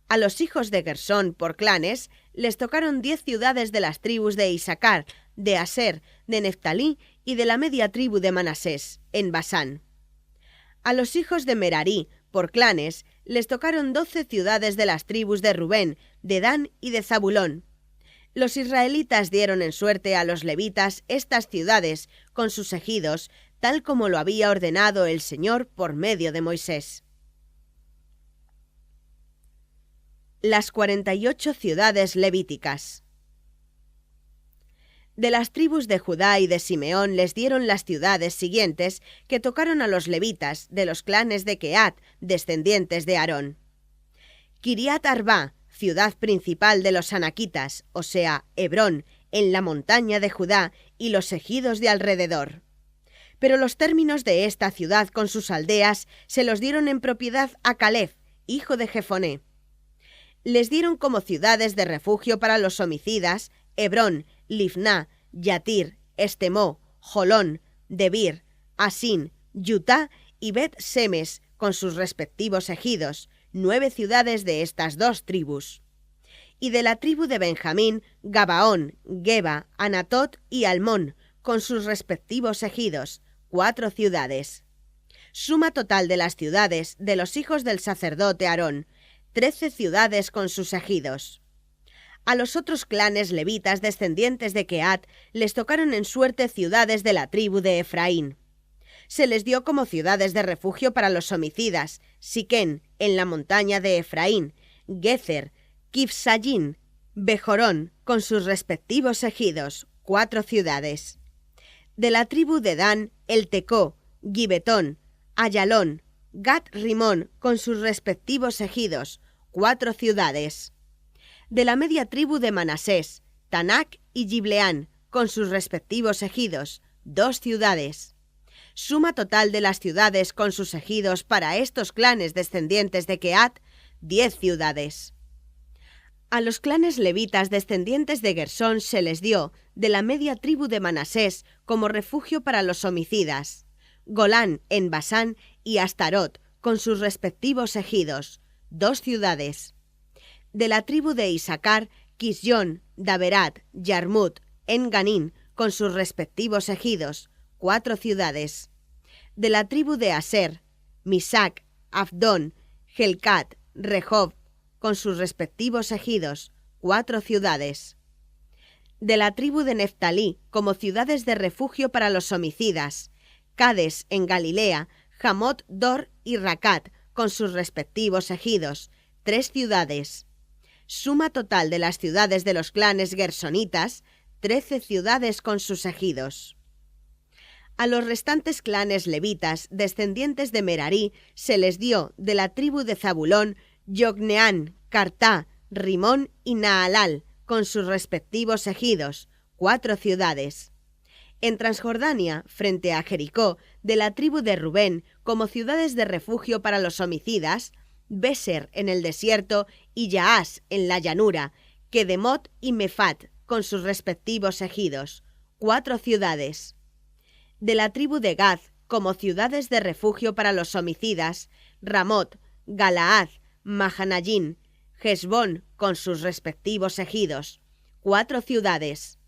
A los hijos de Gersón, por clanes, les tocaron 10 ciudades de las tribus de Isacar, de Aser, de Neftalí y de la media tribu de Manasés, en Basán. A los hijos de Merarí, por clanes, les tocaron 12 ciudades de las tribus de Rubén, de Dan y de Zabulón. Los israelitas dieron en suerte a los levitas estas ciudades, con sus ejidos, tal como lo había ordenado el Señor por medio de Moisés. Las 48 ciudades levíticas. De las tribus de Judá y de Simeón les dieron las ciudades siguientes que tocaron a los levitas de los clanes de Quehat, descendientes de Aarón: Kiriat Arba, ciudad principal de los anaquitas, o sea, Hebrón, en la montaña de Judá y los ejidos de alrededor. Pero los términos de esta ciudad con sus aldeas se los dieron en propiedad a Caleb, hijo de Jefoné. Les dieron como ciudades de refugio para los homicidas Hebrón, Lifná, Yatir, Estemó, Jolón, Debir, Asín, Yutá y Bet-Semes, con sus respectivos ejidos, 9 ciudades de estas 2 tribus. Y de la tribu de Benjamín, Gabaón, Geba, Anatot y Almón, con sus respectivos ejidos, 4 ciudades. Suma total de las ciudades de los hijos del sacerdote Aarón, 13 ciudades con sus ejidos. A los otros clanes levitas descendientes de Quehat les tocaron en suerte ciudades de la tribu de Efraín. Se les dio como ciudades de refugio para los homicidas Siquén, en la montaña de Efraín, Gezer, Kifsayín, Bejorón, con sus respectivos ejidos, 4 ciudades. De la tribu de Dan, El Tecó, Gibetón, Ayalón, Gat Rimón, con sus respectivos ejidos, 4 ciudades. De la media tribu de Manasés, Tanac y Gibleán, con sus respectivos ejidos, 2 ciudades. Suma total de las ciudades con sus ejidos para estos clanes descendientes de Quehat, 10 ciudades. A los clanes levitas descendientes de Gersón se les dio, de la media tribu de Manasés, como refugio para los homicidas, Golán en Basán y Astarot, con sus respectivos ejidos, 2 ciudades. De la tribu de Isacar, Quisjón, Daberat, Yarmut, En-Ganín, con sus respectivos ejidos, 4 ciudades. De la tribu de Aser, Misac, Afdón, Helcat, Rehob, con sus respectivos ejidos, 4 ciudades. De la tribu de Neftalí, como ciudades de refugio para los homicidas, Cades en Galilea, Jamot, Dor y Racat, con sus respectivos ejidos, 3 ciudades. Suma total de las ciudades de los clanes gersonitas, 13 ciudades con sus ejidos. A los restantes clanes levitas, descendientes de Merarí, se les dio de la tribu de Zabulón, Yocneán, Cartá, Rimón y Naalal, con sus respectivos ejidos, 4 ciudades. En Transjordania, frente a Jericó, de la tribu de Rubén, como ciudades de refugio para los homicidas, Béser en el desierto y Yaás en la llanura, Kedemot y Mefat, con sus respectivos ejidos, 4 ciudades. De la tribu de Gad, como ciudades de refugio para los homicidas, Ramot, Galaad, Mahanayín, Hesbón, con sus respectivos ejidos, 4 ciudades.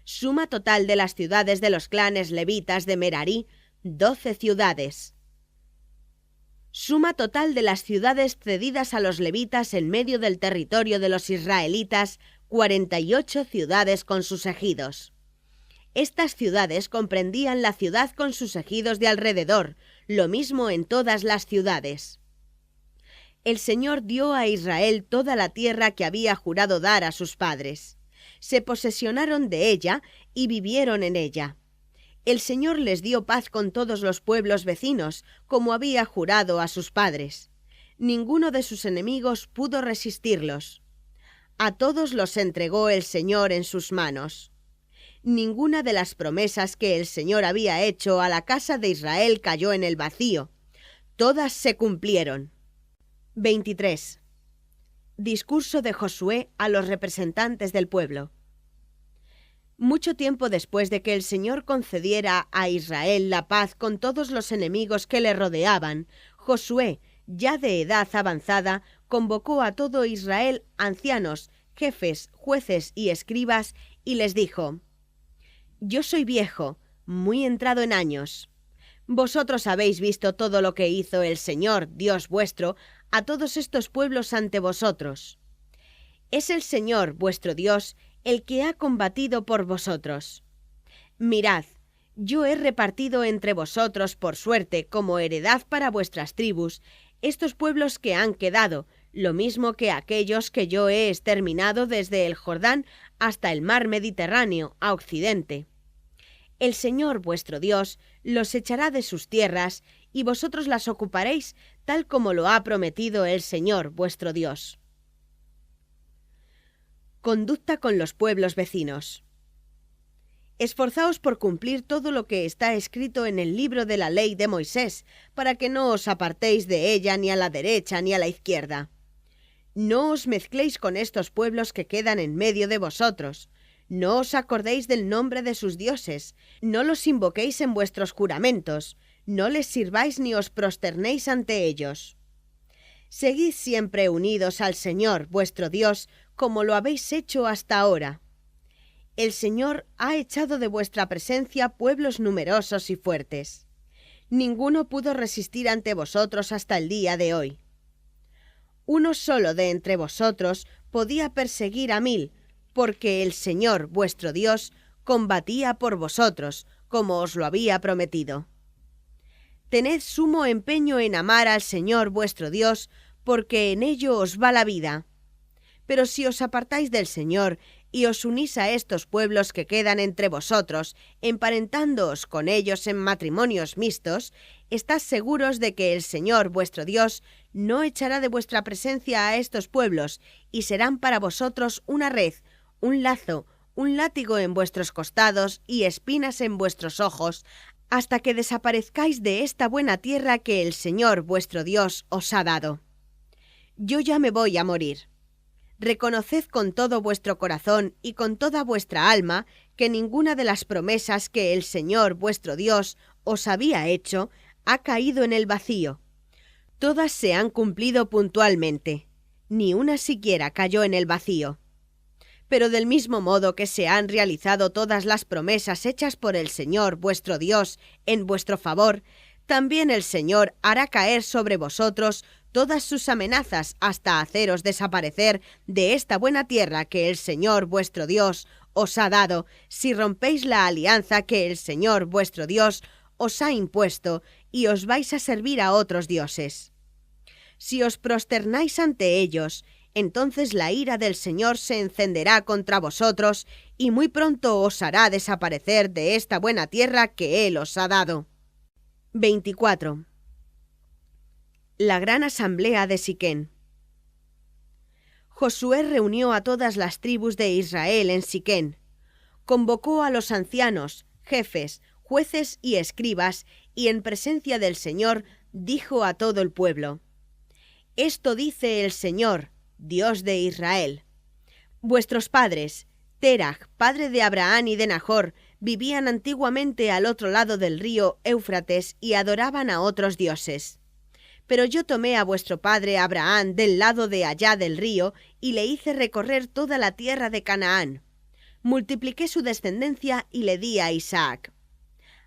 Suma total de las ciudades de los clanes levitas de Merarí, 12 ciudades. Suma total de las ciudades cedidas a los levitas en medio del territorio de los israelitas, 48 ciudades con sus ejidos. Estas ciudades comprendían la ciudad con sus ejidos de alrededor, lo mismo en todas las ciudades. El Señor dio a Israel toda la tierra que había jurado dar a sus padres. Se posesionaron de ella y vivieron en ella. El Señor les dio paz con todos los pueblos vecinos, como había jurado a sus padres. Ninguno de sus enemigos pudo resistirlos. A todos los entregó el Señor en sus manos. Ninguna de las promesas que el Señor había hecho a la casa de Israel cayó en el vacío. Todas se cumplieron. 23. Discurso de Josué a los representantes del pueblo. Mucho tiempo después de que el Señor concediera a Israel la paz con todos los enemigos que le rodeaban, Josué, ya de edad avanzada, convocó a todo Israel, ancianos, jefes, jueces y escribas, y les dijo: Yo soy viejo, muy entrado en años. Vosotros habéis visto todo lo que hizo el Señor, Dios vuestro, a todos estos pueblos ante vosotros. Es el Señor, vuestro Dios, el que ha combatido por vosotros. Mirad, yo he repartido entre vosotros por suerte, como heredad para vuestras tribus, estos pueblos que han quedado, lo mismo que aquellos que yo he exterminado desde el Jordán hasta el mar Mediterráneo, a occidente. El Señor vuestro Dios los echará de sus tierras, y vosotros las ocuparéis, tal como lo ha prometido el Señor vuestro Dios. Conducta con los pueblos vecinos. Esforzaos por cumplir todo lo que está escrito en el libro de la ley de Moisés, para que no os apartéis de ella ni a la derecha ni a la izquierda. No os mezcléis con estos pueblos que quedan en medio de vosotros. No os acordéis del nombre de sus dioses. No los invoquéis en vuestros juramentos. No les sirváis ni os prosternéis ante ellos. Seguid siempre unidos al Señor, vuestro Dios, como lo habéis hecho hasta ahora. El Señor ha echado de vuestra presencia pueblos numerosos y fuertes. Ninguno pudo resistir ante vosotros hasta el día de hoy. Uno solo de entre vosotros podía perseguir a 1000, porque el Señor, vuestro Dios, combatía por vosotros, como os lo había prometido. Tened sumo empeño en amar al Señor, vuestro Dios, porque en ello os va la vida. Pero si os apartáis del Señor y os unís a estos pueblos que quedan entre vosotros, emparentándoos con ellos en matrimonios mixtos, estad seguros de que el Señor vuestro Dios no echará de vuestra presencia a estos pueblos, y serán para vosotros una red, un lazo, un látigo en vuestros costados y espinas en vuestros ojos, hasta que desaparezcáis de esta buena tierra que el Señor vuestro Dios os ha dado. Yo ya me voy a morir. Reconoced con todo vuestro corazón y con toda vuestra alma que ninguna de las promesas que el Señor vuestro Dios os había hecho ha caído en el vacío. Todas se han cumplido puntualmente, ni una siquiera cayó en el vacío. Pero del mismo modo que se han realizado todas las promesas hechas por el Señor vuestro Dios en vuestro favor, también el Señor hará caer sobre vosotros todas sus amenazas hasta haceros desaparecer de esta buena tierra que el Señor vuestro Dios os ha dado, si rompéis la alianza que el Señor vuestro Dios os ha impuesto y os vais a servir a otros dioses. Si os prosternáis ante ellos Entonces la ira del Señor se encenderá contra vosotros, y muy pronto os hará desaparecer de esta buena tierra que Él os ha dado. 24. La gran asamblea de Siquén. Josué reunió a todas las tribus de Israel en Siquén. Convocó a los ancianos, jefes, jueces y escribas, y en presencia del Señor dijo a todo el pueblo: Esto dice el Señor, Dios de Israel. Vuestros padres, Terach, padre de Abraham y de Nahor, vivían antiguamente al otro lado del río Éufrates y adoraban a otros dioses. Pero yo tomé a vuestro padre Abraham del lado de allá del río y le hice recorrer toda la tierra de Canaán. Multipliqué su descendencia y le di a Isaac.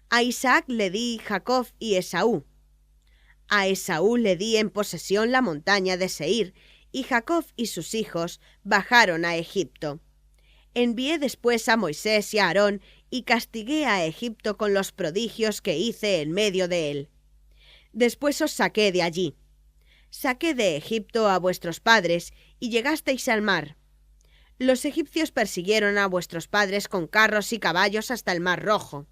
A Isaac le di Jacob y Esaú. A Esaú le di en posesión la montaña de Seir, y Jacob y sus hijos bajaron a Egipto. Envié después a Moisés y a Aarón y castigué a Egipto con los prodigios que hice en medio de él. Después os saqué de allí. Saqué de Egipto a vuestros padres y llegasteis al mar. Los egipcios persiguieron a vuestros padres con carros y caballos hasta el mar Rojo.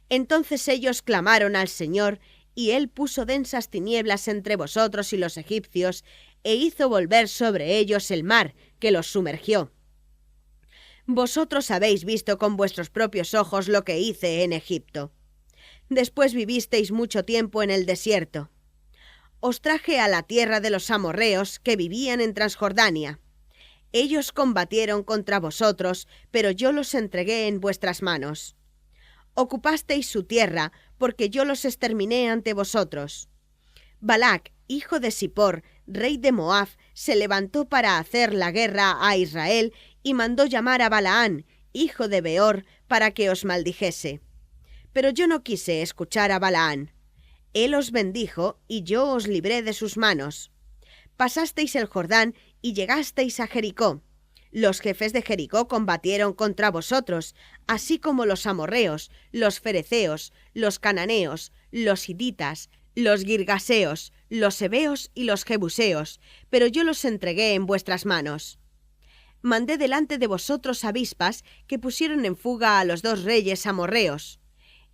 Entonces ellos clamaron al Señor, y Él puso densas tinieblas entre vosotros y los egipcios, e hizo volver sobre ellos el mar, que los sumergió. Vosotros habéis visto con vuestros propios ojos lo que hice en Egipto. Después vivisteis mucho tiempo en el desierto. Os traje a la tierra de los amorreos que vivían en Transjordania. Ellos combatieron contra vosotros, pero yo los entregué en vuestras manos. Ocupasteis su tierra, porque yo los exterminé ante vosotros. Balac, hijo de Zippor, rey de Moab, se levantó para hacer la guerra a Israel y mandó llamar a Balaán, hijo de Beor, para que os maldijese. Pero yo no quise escuchar a Balaán. Él os bendijo, y yo os libré de sus manos. Pasasteis el Jordán y llegasteis a Jericó. Los jefes de Jericó combatieron contra vosotros, así como los amorreos, los fereceos, los cananeos, los hititas, los girgaseos, los heveos y los jebuseos, pero yo los entregué en vuestras manos. Mandé delante de vosotros avispas que pusieron en fuga a los 2 reyes amorreos.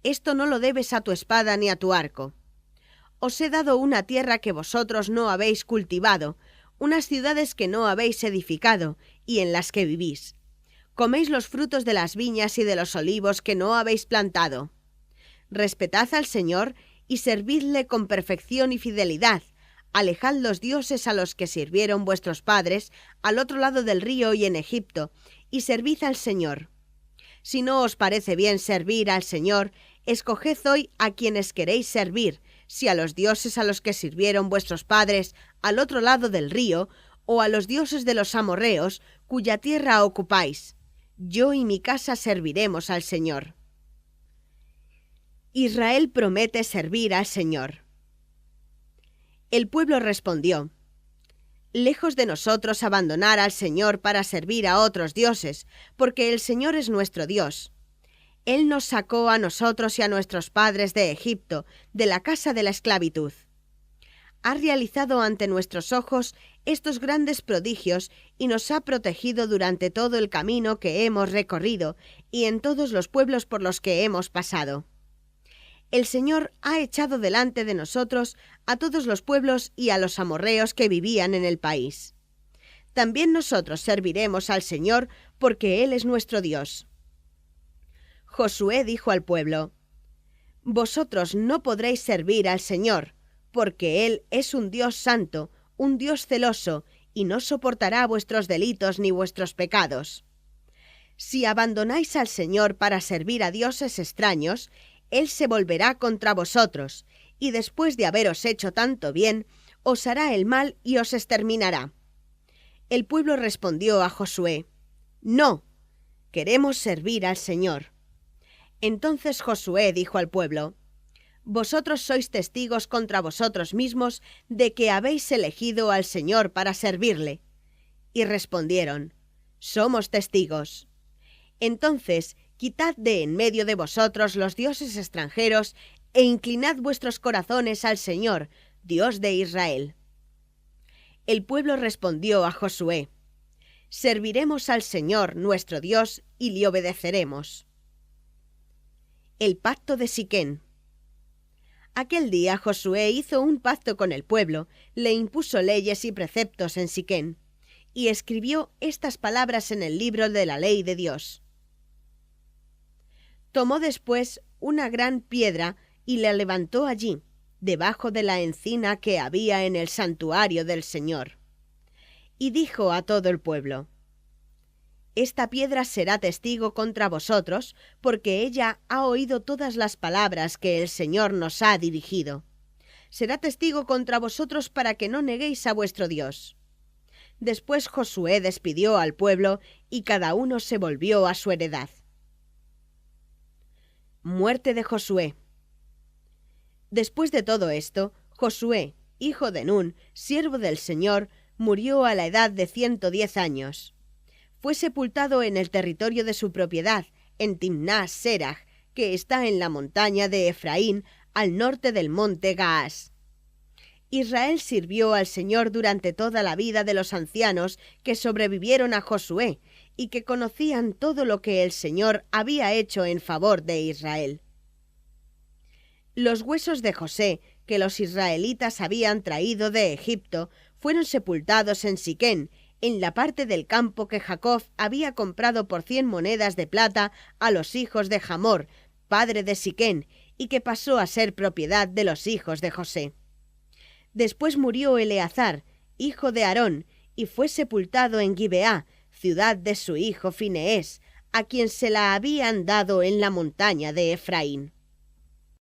Esto no lo debes a tu espada ni a tu arco. Os he dado una tierra que vosotros no habéis cultivado, unas ciudades que no habéis edificado y en las que vivís. Coméis los frutos de las viñas y de los olivos que no habéis plantado. Respetad al Señor y servidle con perfección y fidelidad. Alejad los dioses a los que sirvieron vuestros padres al otro lado del río y en Egipto, y servid al Señor. Si no os parece bien servir al Señor, escoged hoy a quienes queréis servir, si a los dioses a los que sirvieron vuestros padres al otro lado del río, o a los dioses de los amorreos, cuya tierra ocupáis. Yo y mi casa serviremos al Señor. Israel promete servir al Señor. El pueblo respondió: Lejos de nosotros abandonar al Señor para servir a otros dioses, porque el Señor es nuestro Dios. Él nos sacó a nosotros y a nuestros padres de Egipto, de la casa de la esclavitud. Ha realizado ante nuestros ojos estos grandes prodigios y nos ha protegido durante todo el camino que hemos recorrido y en todos los pueblos por los que hemos pasado. El Señor ha echado delante de nosotros a todos los pueblos y a los amorreos que vivían en el país. También nosotros serviremos al Señor porque Él es nuestro Dios. Josué dijo al pueblo: Vosotros no podréis servir al Señor, porque Él es un Dios santo, un Dios celoso, y no soportará vuestros delitos ni vuestros pecados. Si abandonáis al Señor para servir a dioses extraños, Él se volverá contra vosotros, y después de haberos hecho tanto bien, os hará el mal y os exterminará. El pueblo respondió a Josué: No, queremos servir al Señor. Entonces Josué dijo al pueblo: Vosotros sois testigos contra vosotros mismos de que habéis elegido al Señor para servirle. Y respondieron: Somos testigos. Entonces quitad de en medio de vosotros los dioses extranjeros e inclinad vuestros corazones al Señor, Dios de Israel. El pueblo respondió a Josué: «Serviremos al Señor nuestro Dios y le obedeceremos». El pacto de Siquén. Aquel día Josué hizo un pacto con el pueblo, le impuso leyes y preceptos en Siquén, y escribió estas palabras en el libro de la ley de Dios. Tomó después una gran piedra y la levantó allí, debajo de la encina que había en el santuario del Señor. Y dijo a todo el pueblo: «Esta piedra será testigo contra vosotros, porque ella ha oído todas las palabras que el Señor nos ha dirigido. Será testigo contra vosotros para que no neguéis a vuestro Dios». Después Josué despidió al pueblo y cada uno se volvió a su heredad. Muerte de Josué. Después de todo esto, Josué, hijo de Nun, siervo del Señor, murió a la edad de 110 años. Fue sepultado en el territorio de su propiedad, en Timnás Serach, que está en la montaña de Efraín, al norte del monte Gaás. Israel sirvió al Señor durante toda la vida de los ancianos que sobrevivieron a Josué y que conocían todo lo que el Señor había hecho en favor de Israel. Los huesos de José, que los israelitas habían traído de Egipto, fueron sepultados en Siquén, en la parte del campo que Jacob había comprado por 100 monedas de plata a los hijos de Hamor, padre de Siquén, y que pasó a ser propiedad de los hijos de José. Después murió Eleazar, hijo de Aarón, y fue sepultado en Gibeá, ciudad de su hijo Fineés, a quien se la habían dado en la montaña de Efraín.